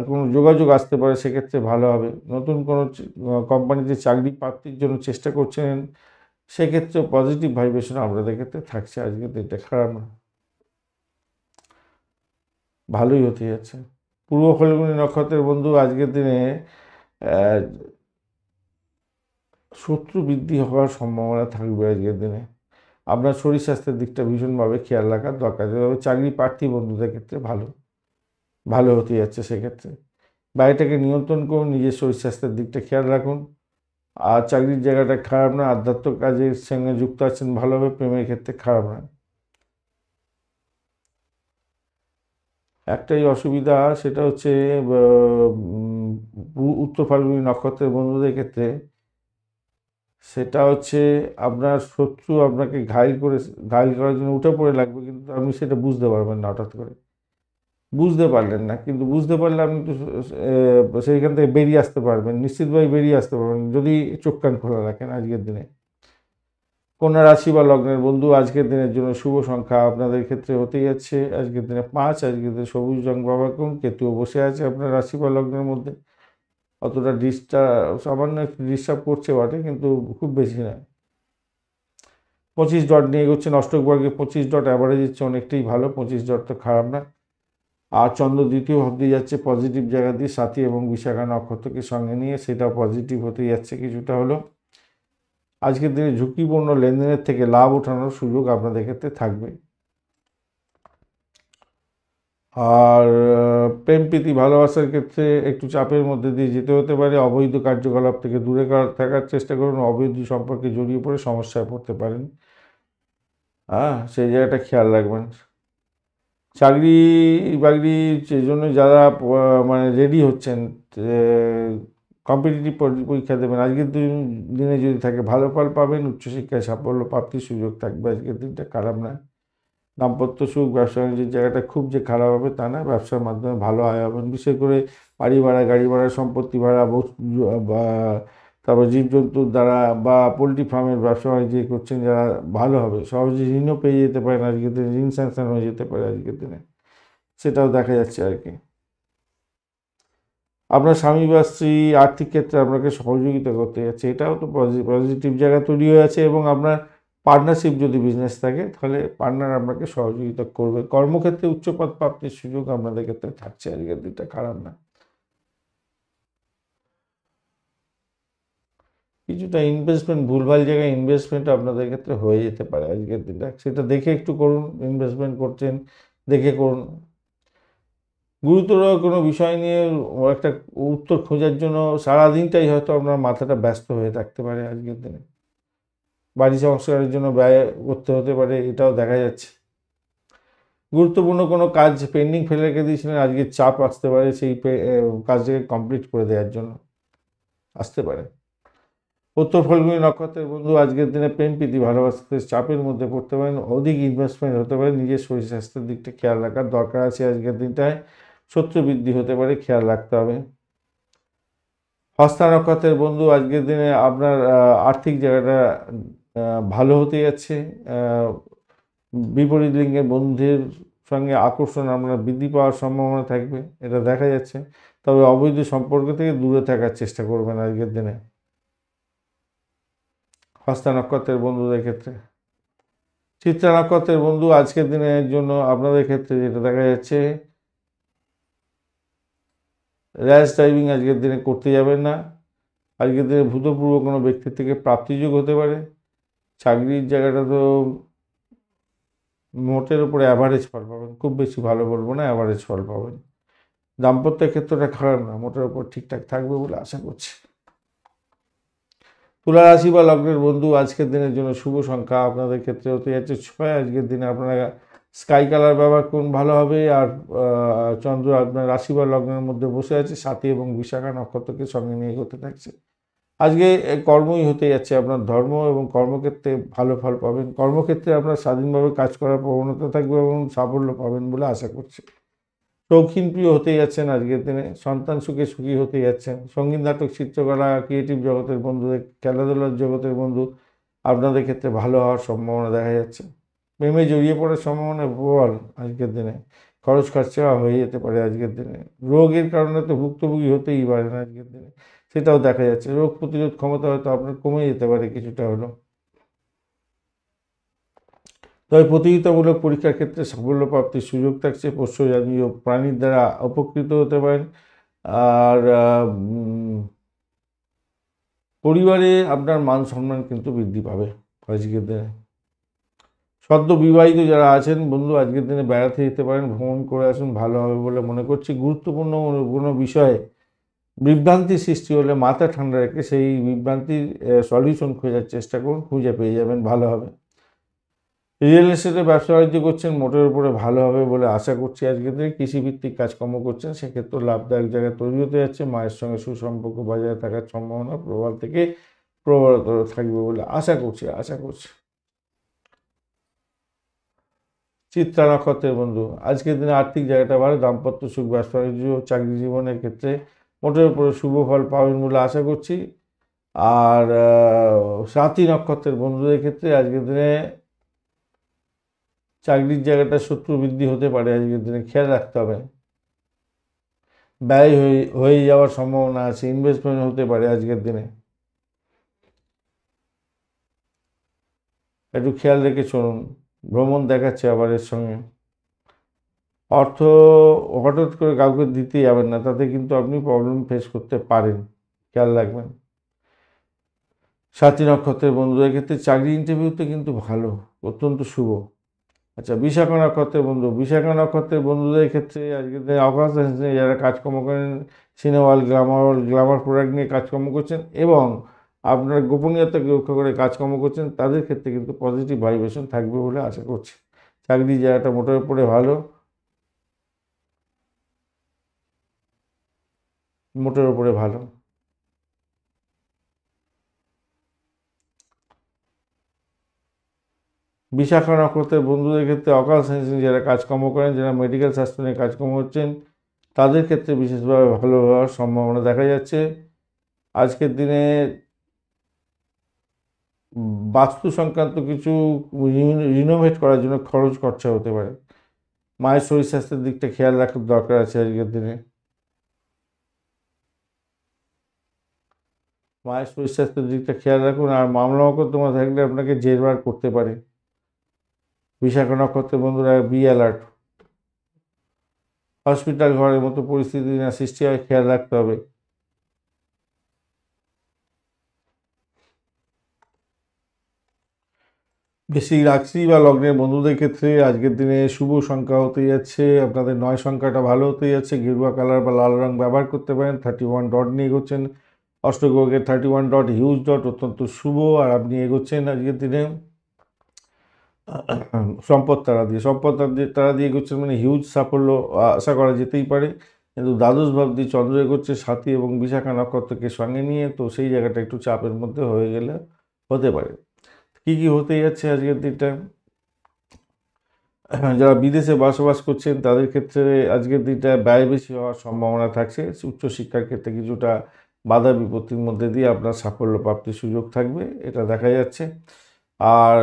কোনো যোগাযোগ আসতে পারে, সেক্ষেত্রে ভালো হবে। নতুন কোনো কোম্পানিতে চাকরি প্রাপ্তির জন্য চেষ্টা করছেন, সেক্ষেত্রে পজিটিভ ভাইব্রেশন আপনাদের ক্ষেত্রে থাকছে, আজকে দিনটা খারাপ না, ভালোই হতে যাচ্ছে। পূর্ব ফাল্গুনী নক্ষত্রের বন্ধু আজকের দিনে শত্রু বৃদ্ধি হওয়ার সম্ভাবনা থাকবে আজকের দিনে। আপনার শরীর স্বাস্থ্যের দিকটা ভীষণভাবে খেয়াল রাখার দরকার, তবে চাকরি প্রার্থী বন্ধুদের ক্ষেত্রে ভালো হতে যাচ্ছে। সেক্ষেত্রে বাড়িটাকে নিয়ন্ত্রণ করুন, নিজের শরীর স্বাস্থ্যের দিকটা খেয়াল রাখুন। আর চাকরির জায়গাটা খারাপ না, আধ্যাত্মিক কাজের সঙ্গে যুক্ত আছেন ভালোভাবে, প্রেমের ক্ষেত্রে খারাপ না। একটাই অসুবিধা, সেটা হচ্ছে উত্তর ফাল্গুনী নক্ষত্রের বন্ধুদের ক্ষেত্রে, সেটা হচ্ছে আপনার শত্রু আপনাকে ঘাইল করার জন্য উঠে পড়ে লাগবে, কিন্তু আপনি সেটা বুঝতে পারবেন না, হঠাৎ করে বুঝতে পারলেন না, কিন্তু বুঝতে পারলে আপনি তো সেইখান থেকে বেরিয়ে আসতে পারবেন, নিশ্চিতভাবে বেরিয়ে আসতে পারবেন যদি চোখ কান খোলা রাখেন আজকের দিনে। কন্যা রাশি বা লগ্নের বন্ধু আজকের দিনের জন্য শুভ সংখ্যা আপনাদের ক্ষেত্রে হতে যাচ্ছে আজকের দিনে 5। আজকের দিনে সবুজ রং ব্যবহার করুন। কেতুও বসে আছে আপনার রাশি বা লগ্নের মধ্যে, অতটা সামান্য একটু ডিস্টার্ব করছে বটে, কিন্তু খুব বেশি নয়। 25 ডট নিয়ে এগোচ্ছেন, অষ্টকবর্গে 25 ডট অ্যাভারেজ হচ্ছে অনেকটাই ভালো, 25 ডট তো খারাপ না। আর চন্দ্র দ্বিতীয় ভাবতে যাচ্ছে পজিটিভ জায়গা দিয়ে, সাথী এবং বিশাখা নক্ষত্রকে সঙ্গে নিয়ে, সেটা পজিটিভ হতে যাচ্ছে কিছুটা হলো। আজকের দিনে ঝুঁকিপূর্ণ লেনদেনের থেকে লাভ ওঠানোর সুযোগ আপনাদের ক্ষেত্রে থাকবে। আর প্রেম প্রীতি ভালোবাসার ক্ষেত্রে একটু চাপের মধ্যে দিয়ে যেতে হতে পারে। অবৈধ কার্যকলাপ থেকে দূরে থাকার চেষ্টা করুন। অবৈধ সম্পর্কে জড়িয়ে পড়ে সমস্যায় পড়তে পারেন, সেই জায়গাটা খেয়াল রাখবেন। চাকরি বাকরির জন্য যারা মানে রেডি হচ্ছেন, কম্পিটিটিভ পরীক্ষা দেবেন, আজকের দিনে যদি থাকে ভালো ফল পাবেন। উচ্চশিক্ষায় সাফল্য প্রাপ্তির সুযোগ থাকবে, আজকের দিনটা খারাপ না। দাম্পত্য সুখ, ব্যবসা বাণিজ্যের জায়গাটা খুব যে খারাপ হবে তা না, ব্যবসার মাধ্যমে ভালো আয় হবেন। বিশেষ করে বাড়ি ভাড়া, গাড়ি ভাড়া, সম্পত্তি ভাড়া, বা তারপর জীবজন্তুর দ্বারা বা পোলট্রি ফার্মের ব্যবসা বাণিজ্য করছেন যারা, ভালো হবে। সহজে ঋণও পেয়ে যেতে পারেন আজকের দিনে, ঋণ স্যাংশন হয়ে যেতে পারে আজকের দিনে, সেটাও দেখা যাচ্ছে আর কি। আপনার স্বামী বা স্ত্রী আর্থিক ক্ষেত্রে আপনাকে সহযোগিতা করতে যাচ্ছে, এটাও তো পজিটিভ জায়গা তৈরি হয়ে আছে। এবং আপনার পার্টনারশিপ যদি বিজনেস থাকে তাহলে পার্টনার আপনাকে সহযোগিতা করবে। কর্মক্ষেত্রে উচ্চপদ প্রাপ্তির সুযোগ আপনাদের ক্ষেত্রে থাকছে, আজকের দিনটা খারাপ না। কিছুটা ইনভেস্টমেন্ট, ভুলভাল জায়গায় ইনভেস্টমেন্ট আপনাদের ক্ষেত্রে হয়ে যেতে পারে আজকের দিনটা, সেটা দেখে একটু করুন। ইনভেস্টমেন্ট করছেন দেখে করুন। গুরুতর কোনো বিষয় নিয়ে একটা উত্তর খোঁজার জন্য সারাদিনটাই হয়তো আপনার মাথাটা ব্যস্ত হয়ে থাকতে পারে আজকের দিনে। বাড়ি সংস্কারের জন্য ব্যয় করতে হতে পারে, এটাও দেখা যাচ্ছে। গুরুত্বপূর্ণ কোনো কাজ পেন্ডিং ফেলে রেখে দিয়েছিলেন, আজকে চাপ আসতে পারে সেই কাজটাকে কমপ্লিট করে দেওয়ার জন্য, আসতে পারে। উত্তর ফাল্গুনী নক্ষত্রের বন্ধু আজকের দিনে প্রেম প্রীতি ভালোবাসাতে চাপের মধ্যে পড়তে পারেন, অধিক ইনভেস্টমেন্ট হতে পারে। নিজের শরীর স্বাস্থ্যের দিকটা খেয়াল রাখার দরকার আছে আজকের দিনটায়। শত্রু বৃদ্ধি হতে পারে, খেয়াল রাখতে হবে। হস্তা নক্ষত্রের বন্ধু আজকের দিনে আপনার আর্থিক জায়গাটা ভালো হতে যাচ্ছে। বিপরীত লিঙ্গের বন্ধুদের সঙ্গে আকর্ষণ আপনার বৃদ্ধি পাওয়ার সম্ভাবনা থাকবে, এটা দেখা যাচ্ছে। তবে অবৈধ সম্পর্ক থেকে দূরে থাকার চেষ্টা করবেন আজকের দিনে হস্তা নক্ষত্রের বন্ধুদের ক্ষেত্রে। চিত্রা নক্ষত্রের বন্ধু আজকের দিনের জন্য আপনাদের ক্ষেত্রে যেটা দেখা যাচ্ছে, র্যাশ ড্রাইভিং আজকের দিনে করতে যাবেন না। আজকের দিনে ভূতপূর্ব কোনো ব্যক্তির থেকে প্রাপ্তিযোগ হতে পারে। চাকরির জায়গাটা তো মোটের উপরে অ্যাভারেজ ফল পাবেন, খুব বেশি ভালো বলবো না, অ্যাভারেজ ফল পাবেন। দাম্পত্যের ক্ষেত্রটা খারাপ না, মোটের উপর ঠিকঠাক থাকবে বলে আশা করছি। তুলা রাশি বা লগ্নের বন্ধু আজকের দিনের জন্য শুভ সংখ্যা আপনাদের ক্ষেত্রে হতে যাচ্ছে 6। আজকের দিনে আপনারা স্কাই কালার ব্যবহার করুন, ভালো হবে। আর চন্দ্র আপনার রাশি বা লগ্নের মধ্যে বসে আছে, সাথী এবং বিশাখা নক্ষত্রকে সঙ্গে নিয়ে করতে থাকছে। আজকে কর্মই হতে যাচ্ছে আপনার ধর্ম, এবং কর্মক্ষেত্রে ভালো ফল পাবেন। কর্মক্ষেত্রে আপনার স্বাধীনভাবে কাজ করার প্রবণতা থাকবে এবং সাফল্য পাবেন বলে আশা করছি। শৌখিন প্রিয় হতে যাচ্ছেন আজকের দিনে, সন্তান সুখে সুখী হতে যাচ্ছেন। সঙ্গীত, নাটক, চিত্রকলা, ক্রিয়েটিভ জগতের বন্ধুদের, খেলাধুলার জগতের বন্ধু আপনাদের ক্ষেত্রে ভালো হওয়ার সম্ভাবনা দেখা যাচ্ছে। প্রেমে জড়িয়ে পড়ার সম্ভাবনা প্রবল আজকের দিনে। খরচ খরচা হয়ে যেতে পারে আজকের দিনে। রোগের কারণে তো ভুক্তভোগী হতেই পারেন আজকের দিনে, সেটাও দেখা যাচ্ছে। রোগ প্রতিরোধ ক্ষমতা হয়তো আপনার কমে যেতে পারে কিছুটা হলেও। তবে প্রতিযোগিতামূলক পরীক্ষার ক্ষেত্রে সাফল্য প্রাপ্তির সুযোগ থাকছে। পোষ্যজনীয় প্রাণীর দ্বারা উপকৃত হতে পারেন। আর পরিবারে আপনার মান সম্মান কিন্তু বৃদ্ধি পাবে আজকের দিনে। সদ্য বিবাহিত যারা আছেন বন্ধু আজকের দিনে বেড়াতে যেতে পারেন, ভ্রমণ করে আসুন, ভালো হবে বলে মনে করছি। গুরুত্বপূর্ণ কোনো বিষয়ে বিভ্রান্তি সৃষ্টি হলে মাথা ঠান্ডা রেখে সেই বিভ্রান্তির সলিউশন খোঁজার চেষ্টা করুন, খুঁজে পেয়ে যাবেন, ভালো হবে। রিয়েল এস্টেটে ব্যবসা বাণিজ্য করছেন, মোটের উপরে ভালো হবে বলে আশা করছি। আজকের দিনে কৃষিভিত্তিক কাজকর্ম করছেন, সেক্ষেত্রে লাভদায়ক জায়গায় তৈরি হতে যাচ্ছে। মায়ের সঙ্গে সুসম্পর্ক বজায় থাকার সম্ভাবনা প্রবল থেকে প্রবলতর থাকবে বলে আশা করছি। চিত্রা নক্ষত্রের বন্ধু আজকের দিনে আর্থিক জায়গাটা ভালো। দাম্পত্য সুখ, ব্যবসা বাণিজ্য, চাকরি জীবনের ক্ষেত্রে মোটের উপরে শুভ ফল পাবেন বলে আশা করছি। আর সাথী নক্ষত্রের বন্ধুদের ক্ষেত্রে আজকের দিনে চাকরির জায়গাটা শত্রু বৃদ্ধি হতে পারে, আজকের দিনে খেয়াল রাখতে হবে। ব্যয় হয়ে যাওয়ার সম্ভাবনা আছে, ইনভেস্টমেন্ট হতে পারে আজকের দিনে, একটু খেয়াল রেখে চলুন। ভ্রমণ দেখাচ্ছে আবার এর সঙ্গে। অর্থ হঠাৎ করে কাউকে দিতে যাবেন না, তাতে কিন্তু আপনি প্রবলেম ফেস করতে পারেন, খেয়াল রাখবেন। সাথী নক্ষত্রের বন্ধুদের ক্ষেত্রে চাকরি ইন্টারভিউতে কিন্তু ভালো, অত্যন্ত শুভ। আচ্ছা, বিশাখা নক্ষত্রের বন্ধু, বিশাখা নক্ষত্রের বন্ধুদের ক্ষেত্রে আজকে অবকাশ আছে যারা কাজকর্ম করেন, সিনেমা হল, গ্ল্যামার প্রোডাক্ট নিয়ে কাজকর্ম করছেন এবং আপনার গোপনীয়তাকে রক্ষা করে কাজকর্ম করছেন, তাদের ক্ষেত্রে কিন্তু পজিটিভ ভাইব্রেশন থাকবে বলে আশা করছি। চাকরি জায়গাটা মোটের উপরে ভালো, মোটের উপরে ভালো। বিশাখা নক্ষত্রের বন্ধুদের ক্ষেত্রে অকাল সেন্সিং যারা কাজকর্ম করেন, যারা মেডিকেল স্বাস্থ্য নিয়ে কাজকর্ম হচ্ছেন, তাদের ক্ষেত্রে বিশেষভাবে ভালো হওয়ার সম্ভাবনা দেখা যাচ্ছে। আজকের দিনে বাস্তু সংক্রান্ত কিছু রিনোভেট করার জন্য খরচ খরচা হতে পারে। মায়ের শরীর স্বাস্থ্যের দিকটা খেয়াল রাখার দরকার আছে আজকের দিনে। মায়ের শরীর স্বাস্থ্যের দিকটা খেয়াল রাখুন। আর মামলা মোকদ্দমা থাকলে আপনাকে জেরবার করতে পারে। বিশাখা নক্ষত্রের বন্ধুরা বি অ্যালার্ট। হসপিটাল ঘরের মতো পরিস্থিতি না সৃষ্টি হয়, খেয়াল রাখতে হবে। বেশি রাশি বা লগ্নের বন্ধুদের ক্ষেত্রে আজকের দিনে শুভ সংখ্যা হতে যাচ্ছে, আপনাদের 9 সংখ্যাটা ভালো হতে যাচ্ছে। গেরুয়া কালার বা লাল রং ব্যবহার করতে পারেন। 31 ডট নিয়ে এগোচ্ছেন। অষ্টগ্রহের 31 ডট হিউজ ডট, অত্যন্ত শুভ। আর আপনি এগোচ্ছেন আজকের দিনে সম্পদ তারা দিয়ে এগোচ্ছেন, মানে হিউজ সাফল্য আশা করা যেতেই পারে। কিন্তু দ্বাদশ ভাব দিয়ে চন্দ্র এগোচ্ছে সাথী এবং বিশাখা নক্ষত্রকে সঙ্গে নিয়ে, তো সেই জায়গাটা একটু চাপের মধ্যে হয়ে গেলে হতে পারে। কি কি হতে যাচ্ছে আজকের দিনটা, যারা বিদেশে বসবাস করছেন তাদের ক্ষেত্রে আজকের দিনটা ব্যয় বেশি হওয়ার সম্ভাবনা থাকছে। উচ্চশিক্ষার ক্ষেত্রে কিছুটা বাধা বিপত্তির মধ্যে দিয়ে আপনার সাফল্য প্রাপ্তির সুযোগ থাকবে, এটা দেখা যাচ্ছে। আর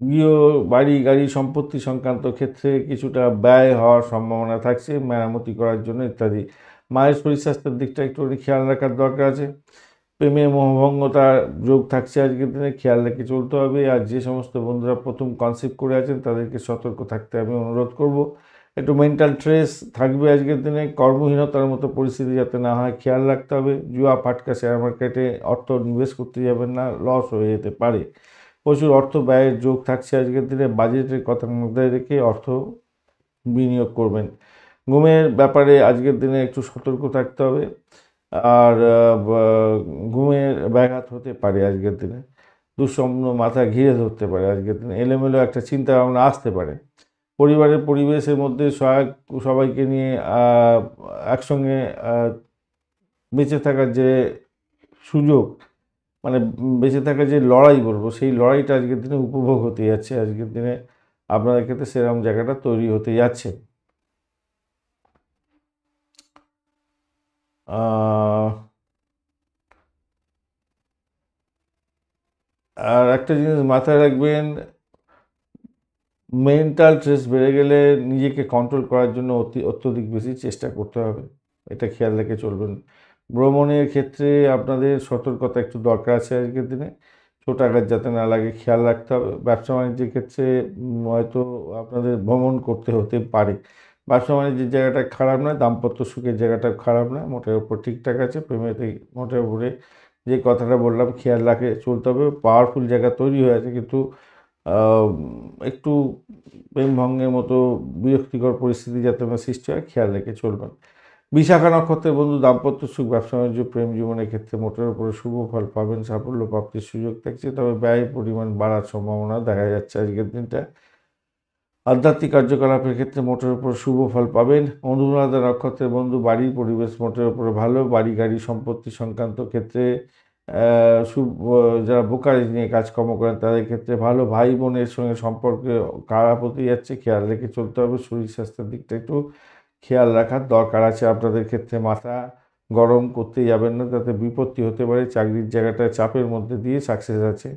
গৃহ, বাড়ি, গাড়ি, সম্পত্তি সংক্রান্ত ক্ষেত্রে কিছুটা ব্যয় হওয়ার সম্ভাবনা থাকছে মেরামতি করার জন্য ইত্যাদি। মায়ের শরীর স্বাস্থ্যের দিকটা একটু খেয়াল রাখার দরকার আছে। প্রেমে মোহভঙ্গতার যোগ থাকছে আজকের দিনে, খেয়াল রেখে চলতে হবে। আর যে সমস্ত বন্ধুরা প্রথম কনসেপ্ট করে আছেন তাদেরকে সতর্ক থাকতে আমি অনুরোধ করব। একটু মেন্টাল স্ট্রেস থাকবে আজকের দিনে, কর্মহীনতার মতো পরিস্থিতি যাতে না হয় খেয়াল রাখতে হবে। জুয়া, ফাটকা, শেয়ার মার্কেটে অর্থ নিবেশ করতে যাবেন না, লস হয়ে যেতে পারে। প্রচুর অর্থ ব্যয়ের যোগ থাকছে আজকের দিনে, বাজেটের কথা মাথায় রেখে অর্থ বিনিয়োগ করবেন। ঘুমের ব্যাপারে আজকের দিনে একটু সতর্ক থাকতে হবে। আর ঘুমের ব্যাঘাত হতে পারে আজকের দিনে। দুঃস্বপ্ন মাথা ঘিরে ধরতে পারে আজকের দিনে, এলোমেলো একটা চিন্তা ভাবনা আসতে পারে। পরিবারের পরিবেশের মধ্যে সবাইকে নিয়ে একসঙ্গে বেঁচে থাকার যে সুযোগ, মানে বেঁচে থাকার যে লড়াই বলবো, সেই লড়াইটা আজকের দিনে উপভোগ হতে যাচ্ছে। আজকের দিনে আপনাদের ক্ষেত্রে সেরকম জায়গাটা তৈরি হতে যাচ্ছে। আর একটা জিনিস মাথায় রাখবেন, মেন্টাল স্ট্রেস বেড়ে গেলে নিজেকে কন্ট্রোল করার জন্য অত্যধিক বেশি চেষ্টা করতে হবে, এটা খেয়াল রেখে চলবেন। ভ্রমণের ক্ষেত্রে আপনাদের সতর্কতা একটু দরকার আছে আজকের দিনে, ছোট আঘাত যাতে না লাগে খেয়াল রাখতে হবে। ব্যবসা বাণিজ্যের ক্ষেত্রে হয়তো আপনাদের ভ্রমণ করতে হতে পারে। ব্যবসা বাণিজ্যের জায়গাটা খারাপ নয়, দাম্পত্য সুখের জায়গাটা খারাপ নয়, মোটের উপর ঠিকঠাক আছে। প্রেমেতে মোটের উপরে যে কথাটা বললাম খেয়াল রাখে চলতে হবে। পাওয়ারফুল জায়গা তৈরি হয়ে আছে, কিন্তু একটু প্রেমভঙ্গের মতো বিরক্তিকর পরিস্থিতি যাতে না সৃষ্টি হয় খেয়াল রেখে চলবেন। বিশাখা নক্ষত্রের বন্ধু, দাম্পত্য সুখ, ব্যবসা বাণিজ্য, প্রেম জীবনের ক্ষেত্রে মোটের উপরে শুভ ফল পাবেন, সাফল্য প্রাপ্তির সুযোগ থাকছে। তবে ব্যয়ের পরিমাণ বাড়ার সম্ভাবনা দেখা যাচ্ছে আজকের দিনটা। আধ্যাত্মিক কার্যকলাপের ক্ষেত্রে মোটের উপর শুভ ফল পাবেন। অনুরাধা নক্ষত্রের বন্ধু, বাড়ির পরিবেশ মোটের উপরে ভালো। বাড়ি, গাড়ি, সম্পত্তি সংক্রান্ত ক্ষেত্রে যারা ব্রোকারেজ নিয়ে কাজকর্ম করেন তাদের ক্ষেত্রে ভালো। ভাই বোনের সঙ্গে সম্পর্কে খারাপ হতে যাচ্ছে, খেয়াল রেখে চলতে হবে। শরীর স্বাস্থ্যের দিকটা একটু খেয়াল রাখার দরকার আছে আপনাদের ক্ষেত্রে। মাথা গরম করতে যাবেন না, তাতে বিপত্তি হতে পারে। চাকরির জায়গাটা চাপের মধ্যে দিয়ে সাকসেস আছে।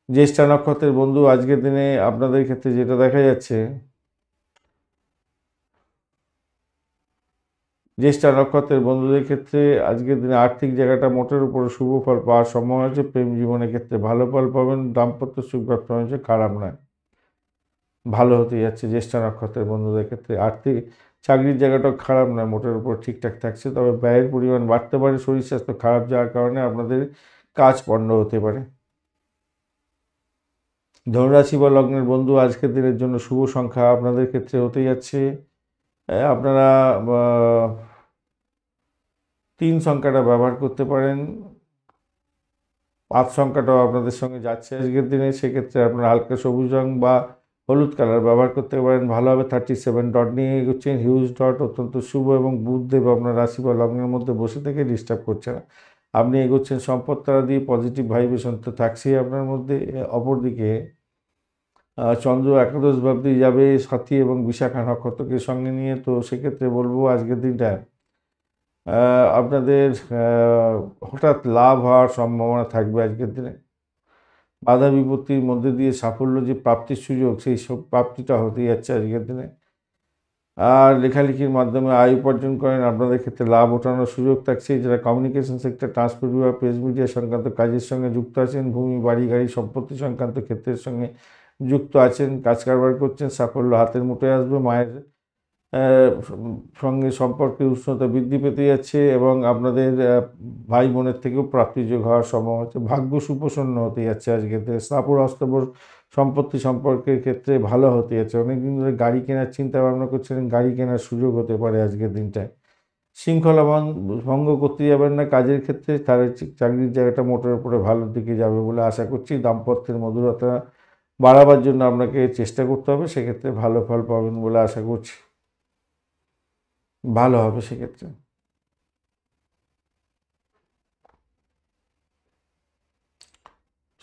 জ্যেষ্ঠা নক্ষত্রের বন্ধু, আজকের দিনে আপনাদের ক্ষেত্রে যেটা দেখা যাচ্ছে, জ্যেষ্ঠা নক্ষত্রের বন্ধুদের ক্ষেত্রে আজকের দিনে আর্থিক জায়গাটা মোটের উপরে শুভ ফল পাওয়ার সম্ভাবনা আছে। প্রেম জীবনের ক্ষেত্রে ভালো ফল পাবেন। দাম্পত্য সুখ, ব্যবসা বাণিজ্য খারাপ নয়। ভালো হতে যাচ্ছে জ্যেষ্ঠা নক্ষত্রের বন্ধুদের ক্ষেত্রে। আর্থিক চাকরির জায়গাটাও খারাপ নয়, মোটের উপর ঠিকঠাক থাকছে, তবে ব্যয়ের পরিমাণ বাড়তে পারে। শরীর স্বাস্থ্য খারাপ যাওয়ার কারণে আপনাদের কাজ পণ্ড হতে পারে। ধনুরাশি বা লগ্নের বন্ধু আজকের দিনের জন্য শুভ সংখ্যা আপনাদের ক্ষেত্রে হতে যাচ্ছে, আপনারা 3 সংখ্যাটা ব্যবহার করতে পারেন। 5 সংখ্যাটাও আপনাদের সঙ্গে যাচ্ছে আজকের দিনে, সেক্ষেত্রে আপনারা হালকা সবুজ রং বা হলুদ কালার ব্যবহার করতে পারেন, ভালো হবে। 37 ডট নিয়ে এগোচ্ছেন, হিউজ ডট অত্যন্ত শুভ, এবং বুধদেব আপনার রাশি বা লগ্নের মধ্যে বসে থেকে ডিস্টার্ব করছে না। আপনি এগোচ্ছেন সম্পদ তারা দিয়ে, পজিটিভ ভাইব্রেশন তো থাকছেই আপনার মধ্যে। অপরদিকে চন্দ্র একাদশ ভাবতেই যাবে সাথী এবং বিশাখা নক্ষত্রকে সঙ্গে নিয়ে, তো সেক্ষেত্রে বলবো আজকের দিনটা আপনাদের হঠাৎ লাভ হওয়ার সম্ভাবনা থাকবে আজকের দিনে। বাধা বিপত্তির মধ্যে দিয়ে সাফল্য যে প্রাপ্তির সুযোগ, সেই সব প্রাপ্তিটা হতে যাচ্ছে আজকের দিনে। আর লেখালেখির মাধ্যমে আয় উপার্জন করেন, আপনাদের ক্ষেত্রে লাভ ওঠানোর সুযোগ থাকছে। যারা কমিউনিকেশন সেক্টর, ট্রান্সপোর্ট বিভাগ, প্রেস মিডিয়া সংক্রান্ত কাজের সঙ্গে যুক্ত আছেন, ভূমি বাড়ি গাড়ি সম্পত্তি সংক্রান্ত ক্ষেত্রের সঙ্গে যুক্ত আছেন, কাজ কারবার করছেন, সাফল্য হাতের মুঠোয় আসবে। মায়ের সঙ্গে সম্পর্কের উষ্ণতা বৃদ্ধি পেতে যাচ্ছে, এবং আপনাদের ভাই বোনের থেকেও প্রাপ্তিযোগ হওয়ার সম্ভাবনা হচ্ছে। ভাগ্য সুপ্রসন্ন হতে যাচ্ছে আজকের দিনে। স্থাবর অস্থাবর সম্পত্তি সম্পর্কের ক্ষেত্রে ভালো হতে যাচ্ছে। অনেকদিন ধরে গাড়ি কেনার চিন্তা ভাবনা করছিলেন, গাড়ি কেনার সুযোগ হতে পারে আজকের দিনটায়। শৃঙ্খলা ভঙ্গ করতে যাবেন না কাজের ক্ষেত্রে, তার চাকরির জায়গাটা মোটের উপরে ভালোর দিকে যাবে বলে আশা করছি। দাম্পত্যের মধুরতা বাড়াবার জন্য আপনাকে চেষ্টা করতে হবে, সেক্ষেত্রে ভালো ফল পাবেন বলে আশা করছি। ভালো হবে সেক্ষেত্রে।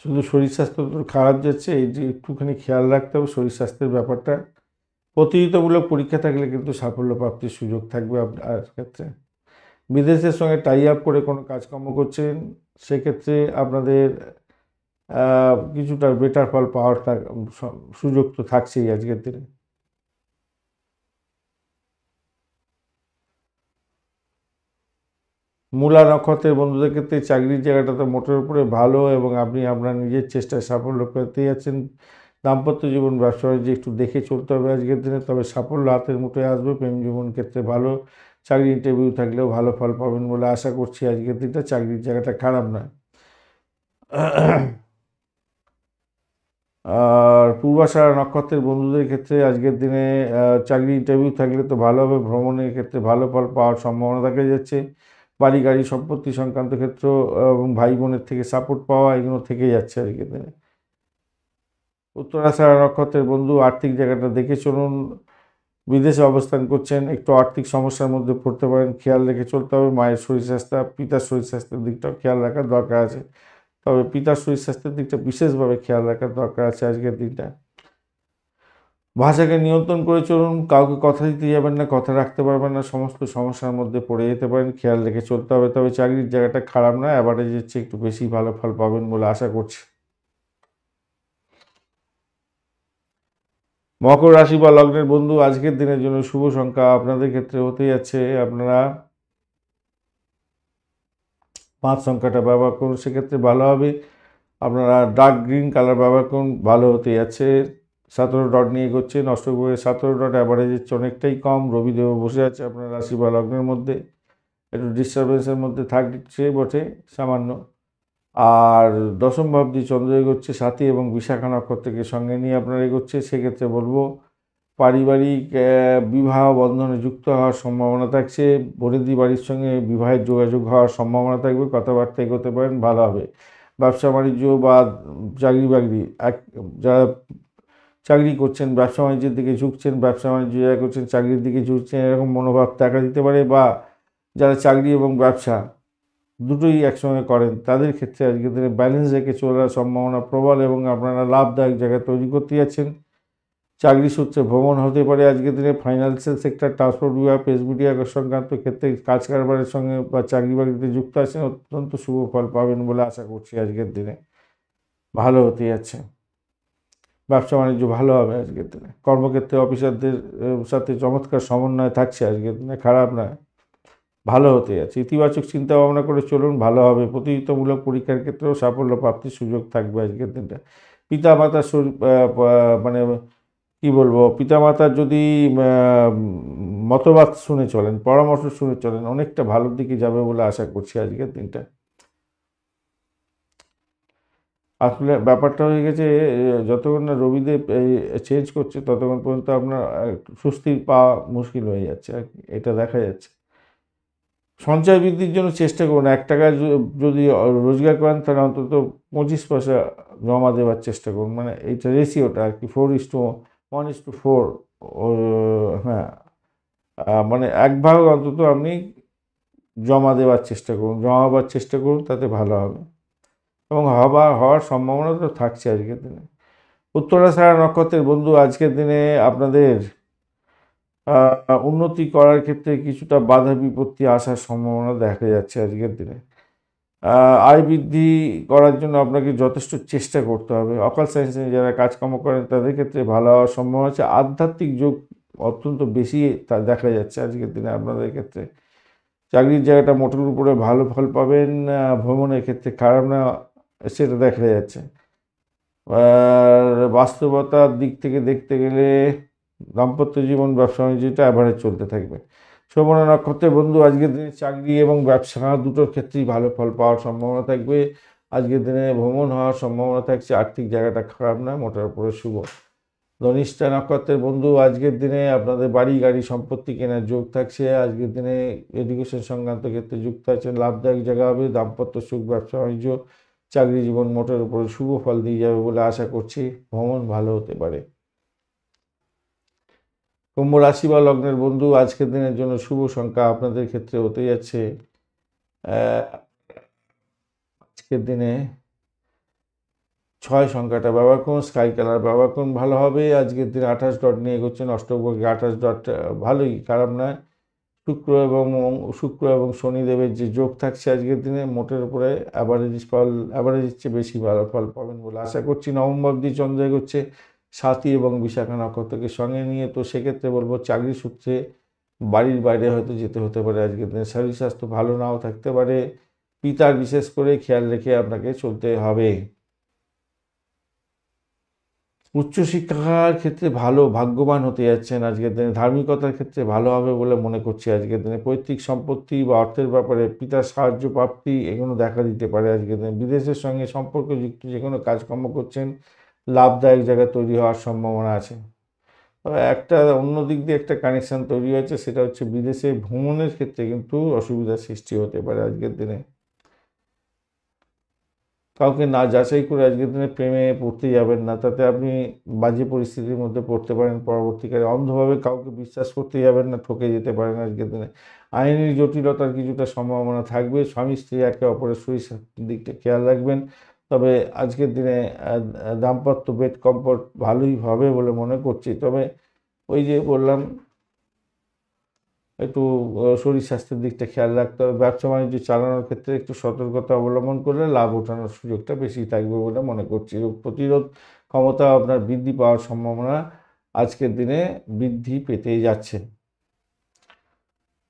শুধু শরীর স্বাস্থ্য তো খারাপ যাচ্ছে, এই যে একটুখানি খেয়াল রাখতে হবে শরীর স্বাস্থ্যের ব্যাপারটা। প্রতিযোগিতামূলক পরীক্ষা থাকলে কিন্তু সাফল্য প্রাপ্তির সুযোগ থাকবে আপনার ক্ষেত্রে। বিদেশের সঙ্গে টাই আপ করে কোনো কাজকর্ম করছেন, সেক্ষেত্রে আপনাদের কিছুটা বেটার ফল পাওয়ার সুযোগ তো থাকছেই আজকের দিনে। মূলা নক্ষত্রের বন্ধুদের ক্ষেত্রে চাকরির জায়গাটা তো মোটের উপরে ভালো, এবং আপনি আপনার নিজের চেষ্টায় সাফল্য পেতে যাচ্ছেন। দাম্পত্য জীবন ব্যবসা বাণিজ্য একটু দেখে চলতে হবে আজকের দিনে, তবে সাফল্য হাতের মুঠোয় আসবে। প্রেম জীবন ক্ষেত্রে ভালো, চাকরি ইন্টারভিউ থাকলেও ভালো ফল পাবেন বলে আশা করছি আজকের দিনটা। চাকরির জায়গাটা খারাপ নয়। আর পূর্বাষাঢ়া নক্ষত্রের বন্ধুদের ক্ষেত্রে আজকের দিনে চাকরি ইন্টারভিউ থাকলে তো ভালো হবে। ভ্রমণের ক্ষেত্রে ভালো ফল পাওয়ার সম্ভাবনা দেখা যাচ্ছে। বাড়ি গাড়ি সম্পত্তি সংক্রান্ত ক্ষেত্র এবং ভাই বোনের থেকে সাপোর্ট পাওয়া, এগুলো থেকে যাচ্ছে আজকের দিনে। উত্তরাষাঢ়া নক্ষত্রের বন্ধু আর্থিক জায়গাটা দেখে চলুন। বিদেশে অবস্থান করছেন, একটু আর্থিক সমস্যার মধ্যে পড়তে পারেন, খেয়াল রেখে চলতে হবে। মায়ের শরীর স্বাস্থ্য, পিতার শরীর স্বাস্থ্যের দিকটাও খেয়াল রাখার দরকার আছে, তবে পিতার শরীর স্বাস্থ্যের দিকটা বিশেষভাবে খেয়াল রাখার দরকার আছে আজকের দিনটা। ভাষাকে নিয়ন্ত্রণ করে চলুন, কাউকে কথা দিতে যাবেন না, কথা রাখতে পারবেন না, সমস্ত সমস্যার মধ্যে পড়ে যেতে পারেন, খেয়াল রেখে চলতে হবে। তবে চাকরির জায়গাটা খারাপ নয়, অ্যাভারেজের চেয়ে একটু বেশি ভালো ফল পাবেন বলে আশা করছি। মকর রাশি বা লগ্নের বন্ধু আজকের দিনের জন্য শুভ সংখ্যা আপনাদের ক্ষেত্রে হতে যাচ্ছে, আপনারা 5 সংখ্যাটা ব্যবহার করুন, সেক্ষেত্রে ভালো হবে। আপনারা ডার্ক গ্রিন কালার ব্যবহার করুন, ভালো হতে যাচ্ছে। 17 ডট নিয়ে এগোচ্ছেন, অষ্টগ্রহে 17 ডট অ্যাভারেজের চেয়ে অনেকটাই কম। রবিদেব বসে আছে আপনার রাশি বা লগ্নের মধ্যে, একটু ডিস্টারবেন্সের মধ্যে থাকছে বটে সামান্য। আর দশম ভাবটি চন্দ্র এগোচ্ছে সাথী এবং বিশাখা নক্ষত্রকে সঙ্গে নিয়ে আপনারা এগোচ্ছে, সেক্ষেত্রে বলবো পারিবারিক বিবাহ বন্ধনে যুক্ত হওয়ার সম্ভাবনা থাকছে। বনেদি বাড়ির সঙ্গে বিবাহের যোগাযোগ হওয়ার সম্ভাবনা থাকবে, কথাবার্তা এগোতে পারেন, ভালো হবে। ব্যবসা বাণিজ্য বা চাকরি বাকরি যারা চাকরি করছেন, ব্যবসা বাণিজ্যের দিকে ঝুঁকছেন, ব্যবসা বাণিজ্য যারা করছেন চাকরির দিকে ঝুঁকছেন, এরকম মনোভাব দেখা দিতে পারে। বা যারা চাকরি এবং ব্যবসা দুটোই একসঙ্গে করেন, তাদের ক্ষেত্রে আজকের দিনে ব্যালেন্স রেখে চলার সম্ভাবনা প্রবল, এবং আপনারা লাভদায়ক জায়গা তৈরি করতে যাচ্ছেন। চাকরি সূত্রে ভ্রমণ হতে পারে আজকের দিনে। ফাইন্যান্সিয়াল সেক্টর, ট্রান্সপোর্ট বিভাগ, প্রেস মিডিয়া সংক্রান্ত ক্ষেত্রে কাজ কারবারের সঙ্গে বা চাকরি বাকরিতে যুক্ত আছেন, অত্যন্ত শুভ ফল পাবেন বলে আশা করছি আজকের দিনে। ভালো হতে যাচ্ছে, ব্যবসা বাণিজ্য ভালো হবে আজকের দিনে। কর্মক্ষেত্রে অফিসারদের সাথে চমৎকার সমন্বয় থাকছে আজকের দিনে, খারাপ নয়, ভালো হতে যাচ্ছে। ইতিবাচক চিন্তা ভাবনা করে চলুন, ভালো হবে। প্রতিযোগিতামূলক পরীক্ষার ক্ষেত্রেও সাফল্য প্রাপ্তির সুযোগ থাকবে আজকের দিনটা। পিতা মাতার মানে কি বলবো, পিতামাতার যদি মতবাদ শুনে চলেন, পরামর্শ শুনে চলেন, অনেকটা ভালোর দিকে যাবে বলে আশা করছি আজকের দিনটা। আসলে ব্যাপারটা হয়ে গেছে, যতক্ষণ না রবিদেব চেঞ্জ করছে ততক্ষণ পর্যন্ত আপনার স্বস্তি পাওয়া মুশকিল হয়ে যাচ্ছে আর কি, এটা দেখা যাচ্ছে। সঞ্চয় বৃদ্ধির জন্য চেষ্টা করুন। 1 টাকা যদি রোজগার করেন তাহলে অন্তত 25 পয়সা জমা দেওয়ার চেষ্টা করুন, মানে এইটা রেশিওটা আর কি, 4:1:4। হ্যাঁ, মানে 1 ভাগ অন্তত আপনি জমা দেওয়ার চেষ্টা করুন, জমাবার চেষ্টা করুন, তাতে ভালো হবে। এবং হওয়ার সম্ভাবনা তো থাকছে আজকের দিনে। উত্তরাষাঢ়া নক্ষত্রের বন্ধু, আজকের দিনে আপনাদের উন্নতি করার ক্ষেত্রে কিছুটা বাধা বিপত্তি আসার সম্ভাবনা দেখা যাচ্ছে আজকের দিনে। আয় বৃদ্ধি করার জন্য আপনাকে যথেষ্ট চেষ্টা করতে হবে। অকাল সায়েন্সে যারা কাজকর্ম করেন তাদের ক্ষেত্রে ভালো হওয়ার সম্ভাবনা আছে। আধ্যাত্মিক যোগ অত্যন্ত বেশি তা দেখা যাচ্ছে আজকের দিনে আপনাদের ক্ষেত্রে। চাকরির জায়গাটা মোটের উপরে ভালো ফল পাবেন, ভ্রমণের ক্ষেত্রে খারাপ না সেটা দেখা যাচ্ছে। আর বাস্তবতার দিক থেকে দেখতে গেলে দাম্পত্য জীবন, ব্যবসা বাণিজ্যটা অ্যাভারেজ চলতে থাকবে। শ্রবণ নক্ষত্রের বন্ধু, আজকের দিনে চাকরি এবং ব্যবসা দুটোর ক্ষেত্রেই ভালো ফল পাওয়ার সম্ভাবনা থাকবে। আজকের দিনে ভ্রমণ হওয়ার সম্ভাবনা থাকছে, আর্থিক জায়গাটা খারাপ নয়, মোটার উপরে শুভ। ধনিষ্ঠা নক্ষত্রের বন্ধু, আজকের দিনে আপনাদের বাড়ি গাড়ি সম্পত্তি কেনার যোগ থাকছে। আজকের দিনে এডুকেশন সংক্রান্ত ক্ষেত্রে যুক্ত আছে, লাভদায়ক জায়গা হবে। দাম্পত্য সুখ, ব্যবসা বাণিজ্য, চাকরি জীবন মোটের উপরে শুভ ফল দিয়ে যাবে বলে আশা করছি। ভ্রমণ ভালো হতে পারে। কুম্ভ রাশি বা লগ্নের বন্ধু, আজকের দিনের জন্য শুভ সংখ্যা আপনাদের ক্ষেত্রে হতে যাচ্ছে আজকের দিনে 6 সংখ্যাটা ব্যবহার করুন, স্কাই কালার ব্যবহার করুন, ভালো হবে। আজকের দিনে 28 ডট নিয়ে এগোচ্ছেন, অষ্টকবর্গে 28 ডট ভালোই, খারাপ নয়। শুক্র এবং শনিদেবের যে যোগ থাকছে আজকের দিনে, মোটের উপরে অ্যাভারেজের চেয়ে বেশি ভালো ফল পাবেন বলে আশা করছি। নবম অবধি চন্দ্র এগোচ্ছে সাথী এবং বিশাখা নক্ষত্রকে সঙ্গে নিয়ে, তো সেক্ষেত্রে বলবো চাকরি সূত্রে বাড়ির বাইরে হয়তো যেতে হতে পারে আজকের দিনে। শরীর স্বাস্থ্য ভালো নাও থাকতে পারে, পিতার বিশেষ করে খেয়াল রেখে আপনাকে চলতে হবে। উচ্চশিক্ষার ক্ষেত্রে ভালো ভাগ্যবান হতে যাচ্ছেন আজকের দিনে। ধার্মিকতার ক্ষেত্রে ভালো হবে বলে মনে করছি আজকের দিনে। পৈতৃক সম্পত্তি বা অর্থের ব্যাপারে পিতার সাহায্য প্রাপ্তি এগুলো দেখা দিতে পারে আজকের দিনে। বিদেশের সঙ্গে সম্পর্কযুক্ত যে কোনো কাজকর্ম করছেন, লাভদায়ক জায়গা তৈরি হওয়ার সম্ভাবনা আছে। তবে একটা অন্য দিক দিয়ে একটা কানেকশান তৈরি হয়েছে, সেটা হচ্ছে বিদেশে ভ্রমণের ক্ষেত্রে কিন্তু অসুবিধার সৃষ্টি হতে পারে আজকের দিনে। কাউকে না যাচাই করে আজকের দিনে প্রেমে পড়তে যাবেন না, তাতে আপনি বাজে পরিস্থিতির মধ্যে পড়তে পারেন পরবর্তীকালে। অন্ধভাবে কাউকে বিশ্বাস করতে যাবেন না, ঠকে যেতে পারেন আজকের দিনে। আইনি জটিলতার কিছুটা সম্ভাবনা থাকবে। স্বামী স্ত্রী একে অপরের শরীর স্বাস্থ্যের দিকটা খেয়াল রাখবেন। তবে আজকের দিনে দাম্পত্য বেড কমফোর্ট ভালোই হবে বলে মনে করছি। তবে ওই যে বললাম, একটু শরীর স্বাস্থ্যের দিকটা খেয়াল রাখতে হবে। ব্যবসা বাণিজ্য চালানোর ক্ষেত্রে একটু সতর্কতা অবলম্বন করলে লাভ ওঠানোর সুযোগটা বেশি থাকবে বলে মনে করছি। রোগ প্রতিরোধ ক্ষমতা আপনার বৃদ্ধি পাওয়ার সম্ভাবনা আজকের দিনে বৃদ্ধি পেতেই যাচ্ছে।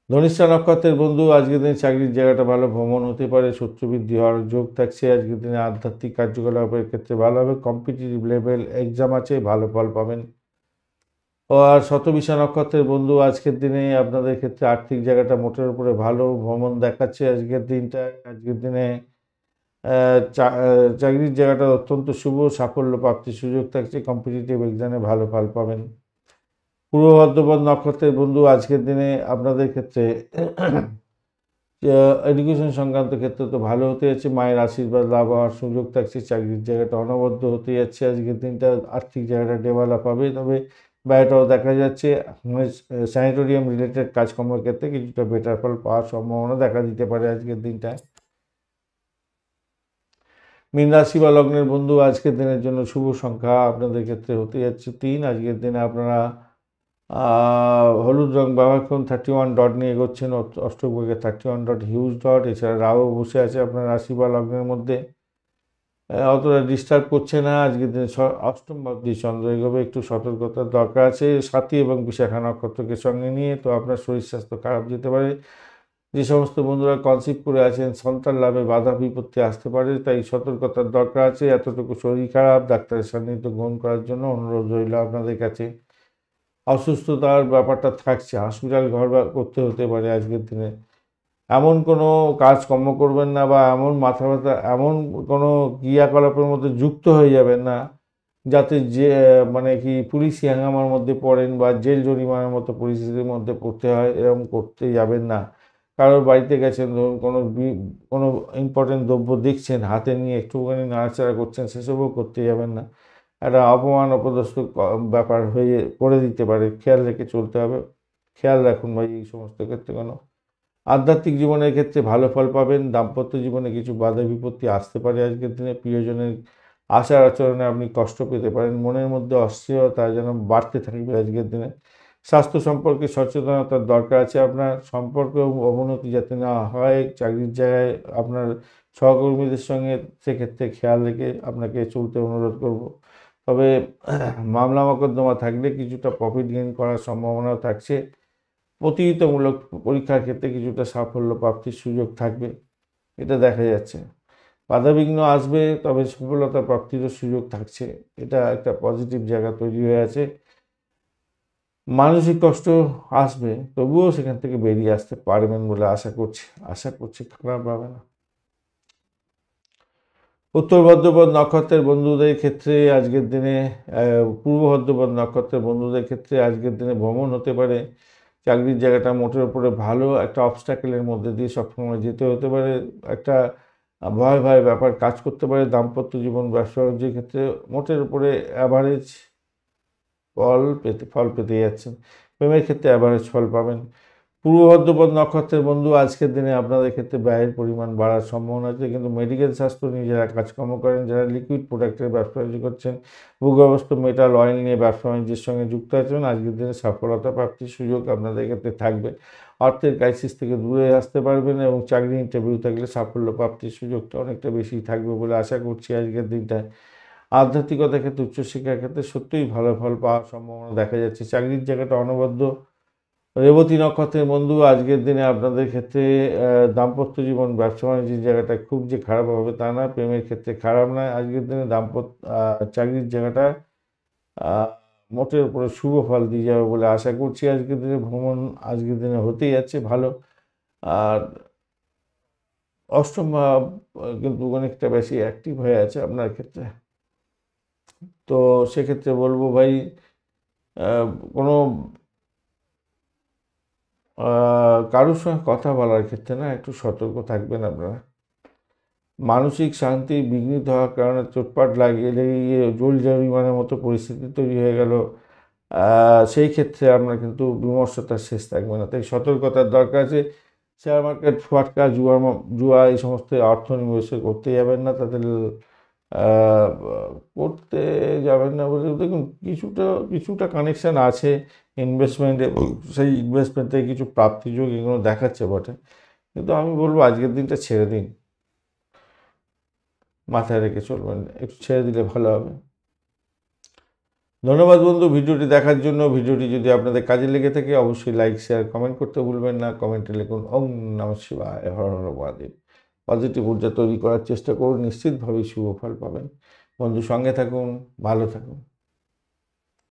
ধনিষ্ঠা নক্ষত্রের বন্ধু, আজকের দিনে চাকরির জায়গাটা ভালো, ভ্রমণ হতে পারে, শত্রু বৃদ্ধি হওয়ার যোগ থাকছে। আজকের দিনে আধ্যাত্মিক কার্যকলাপের ক্ষেত্রে ভালো হবে। কম্পিটিটিভ লেভেল এক্সাম আছে, ভালো ফল পাবেন। আর শতবিশা নক্ষত্রের বন্ধু, আজকের দিনে আপনাদের ক্ষেত্রে আর্থিক জায়গাটা মোটের উপরে ভালো, ভ্রমণ দেখাচ্ছে আজকের দিনটা। আজকের দিনে চাকরির জায়গাটা অত্যন্ত শুভ, সাফল্য প্রাপ্তির সুযোগ থাকছে। কম্পিটিটিভ এক্সামে ভালো ফল পাবেন। পূর্ব ভাদ্রপদ নক্ষত্রের বন্ধু, আজকের দিনে আপনাদের ক্ষেত্রে এডুকেশন সংক্রান্ত ক্ষেত্রে তো ভালো হতে যাচ্ছে, মায়ের আশীর্বাদ লাভ হওয়ার সুযোগ থাকছে। চাকরির জায়গাটা অনবদ্য হতে যাচ্ছে আজকের দিনটা, আর্থিক জায়গাটা ডেভেলপ হবে। তবে ব্যয়টাও দেখা যাচ্ছে। স্যানিটোরিয়াম রিলেটেড কাজকর্মের ক্ষেত্রে কিছুটা বেটার ফল পাওয়ার সম্ভাবনা দেখা দিতে পারে আজকের দিনটায়। মীন রাশি বা লগ্নের বন্ধু, আজকের দিনের জন্য শুভ সংখ্যা আপনাদের ক্ষেত্রে হতে যাচ্ছে 3। আজকের দিনে আপনারা হলুদ রং ব্যবহার করুন। 31 ডট নিয়ে এগোচ্ছেন, অষ্টকবর্গে 31 ডট হিউজ ডট। এছাড়া রাহু বসে আছে আপনার রাশি বা লগ্নের মধ্যে, অতটা ডিস্টার্ব করছে না। আজকের দিনে অষ্টম ভাবটি চন্দ্র এগোবে, একটু সতর্কতার দরকার আছে সাথী এবং বিশাখা নক্ষত্রকে সঙ্গে নিয়ে। তো আপনার শরীর স্বাস্থ্য খারাপ যেতে পারে। যে সমস্ত বন্ধুরা কনসিভ করে আছেন, সন্তান লাভে বাধা বিপত্তি আসতে পারে, তাই সতর্কতার দরকার আছে। এতটুকু শরীর খারাপ, ডাক্তারের সান্নিধ্য গ্রহণ করার জন্য অনুরোধ রইল আপনাদের কাছে। অসুস্থতার ব্যাপারটা থাকছে, হসপিটাল ঘর করতে হতে পারে আজকের দিনে। এমন কোনো কাজকর্ম করবেন না বা এমন মাথা ব্যথা এমন কোনো ক্রিয়াকলাপের মধ্যে যুক্ত হয়ে যাবেন না যাতে যে মানে কি পুলিশি হাঙ্গামার মধ্যে পড়েন বা জেল জরিমানার মতো পরিস্থিতির মধ্যে পড়তে হয়, এরকম করতে যাবেন না। কারোর বাড়িতে গেছেন, ধরুন কোনো ইম্পর্টেন্ট দ্রব্য দেখছেন হাতে নিয়ে একটুখানি নাড়াচাড়া করছেন, সেসবও করতে যাবেন না। একটা অপমান অপদস্থ ব্যাপার হয়ে করে দিতে পারে, খেয়াল রেখে চলতে হবে। খেয়াল রাখুন ভাই এই সমস্ত ক্ষেত্রে। আধ্যাত্মিক জীবনের ক্ষেত্রে ভালো ফল পাবেন। দাম্পত্য জীবনে কিছু বাধা বিপত্তি আসতে পারে আজকের দিনে। প্রিয়জনের আচার আচরণে আপনি কষ্ট পেতে পারেন। মনের মধ্যে অস্থিরতা যেন বাড়তে থাকবে আজকের দিনে। স্বাস্থ্য সম্পর্কে সচেতনতার দরকার আছে আপনার। সম্পর্ক অবনতি যাতে না হয় চাকরির জায়গায় আপনার সহকর্মীদের সঙ্গে, সেক্ষেত্রে খেয়াল রেখে আপনাকে চলতে অনুরোধ করব। তবে মামলা মোকদ্দমা থাকলে কিছুটা প্রফিট গেইন করার সম্ভাবনাও থাকছে। প্রতিযোগিতামূলক পরীক্ষার ক্ষেত্রে কিছুটা সাফল্য প্রাপ্তির সুযোগ থাকবে, এটা দেখা যাচ্ছে। বাধাবিঘ্ন আসবে, তবে সফলতা প্রাপ্তিরও সুযোগ থাকছে। এটা একটা পজিটিভ জায়গা তৈরি হয়ে আছে। মানসিক কষ্ট আসবে, তবুও সেখান থেকে বেরিয়ে আসতে পারবেন বলে আশা করছি খারাপ হবে না। উত্তর ভাদ্রপদ নক্ষত্রের বন্ধুদের ক্ষেত্রে আজকের দিনে, পূর্ব ভাদ্রপদ নক্ষত্রের বন্ধুদের ক্ষেত্রে আজকের দিনে ভ্রমণ হতে পারে। চাকরির জায়গাটা মোটের উপরে ভালো, একটা অবস্ট্যাকেলের মধ্যে দিয়ে সবসময় যেতে হতে পারে। একটা ভয় ভয় ব্যাপার কাজ করতে পারে। দাম্পত্য জীবন ব্যবসা বাণিজ্যের ক্ষেত্রে মোটের উপরে অ্যাভারেজ ফল পেতে যাচ্ছেন। প্রেমের ক্ষেত্রে অ্যাভারেজ ফল পাবেন। পূর্ব ভাদ্রপদ নক্ষত্রের বন্ধু আজকের দিনে আপনাদের ক্ষেত্রে ব্যয়ের পরিমাণ বাড়ার সম্ভাবনা আছে, কিন্তু মেডিকেল স্বাস্থ্য নিয়ে যারা কাজকর্ম করেন, যারা লিকুইড প্রোডাক্টের ব্যবসা বাণিজ্য করছেন, ভূগর্ভস্থ মেটাল অয়েল নিয়ে ব্যবসা বাণিজ্যের সঙ্গে যুক্ত আছেন, আজকের দিনে সফলতা প্রাপ্তির সুযোগ আপনাদের ক্ষেত্রে থাকবে। অর্থের ক্রাইসিস থেকে দূরে আসতে পারবেন এবং চাকরি ইন্টারভিউ থাকলে সাফল্য প্রাপ্তির সুযোগটা অনেকটা বেশি থাকবে বলে আশা করছি আজকের দিনটায়। আধ্যাত্মিকতার ক্ষেত্রে, উচ্চশিক্ষার ক্ষেত্রে সত্যিই ভালো ফল পাওয়ার সম্ভাবনা দেখা যাচ্ছে। চাকরির জায়গাটা অনবদ্য। রেবতী নক্ষত্রের বন্ধু আজকের দিনে আপনাদের ক্ষেত্রে দাম্পত্য জীবন ব্যবসা বাণিজ্যের জায়গাটা খুব যে খারাপ হবে তা না, প্রেমের ক্ষেত্রে খারাপ নয়। আজকের দিনে চাকরির জায়গাটা মোটের উপরে শুভ ফল দিয়ে যাবে বলে আশা করছি। আজকের দিনে ভ্রমণ আজকের দিনে হতেই যাচ্ছে ভালো। আর অষ্টম ভাব কিন্তু অনেকটা বেশি অ্যাক্টিভ হয়ে আছে আপনার ক্ষেত্রে। তো সেক্ষেত্রে বলবো ভাই, কোনো কারোর সঙ্গে কথা বলার ক্ষেত্রে না একটু সতর্ক থাকবেন আপনারা। মানসিক শান্তি বিঘ্নিত হওয়ার কারণে চোটপাট লাগিয়ে জল জরিমানার মতো পরিস্থিতি তৈরি হয়ে গেল, সেই ক্ষেত্রে আপনার কিন্তু বিমর্ষতার শেষ থাকবে না। তাই সতর্কতার দরকার আছে। শেয়ার মার্কেট ফাটকা জুয়া এই সমস্ত অর্থ নিবেশ করতে যাবেন না, তাদের করতে যাবেন না বলে দেখুন কিছুটা কানেকশান আছে ইনভেস্টমেন্টে, সেই ইনভেস্টমেন্ট থেকে কিছু প্রাপ্তিযোগ এগুলো দেখাচ্ছে বটে, কিন্তু আমি বলবো আজকের দিনটা ছেড়ে দিন, মাথায় রেখে চলবেন, একটু ছেড়ে দিলে ভালো হবে। ধন্যবাদ বন্ধু ভিডিওটি দেখার জন্য। ভিডিওটি যদি আপনাদের কাজে লেগে থাকে অবশ্যই লাইক শেয়ার কমেন্ট করতে ভুলবেন না। কমেন্টে লিখুন ওম নমঃ শিবায়, হর হর মহাদেব। পজিটিভ ঊর্জা তৈরি করার চেষ্টা করুন, নিশ্চিতভাবেই শুভ ফল পাবেন। বন্ধু সঙ্গে থাকুন, ভালো থাকুন।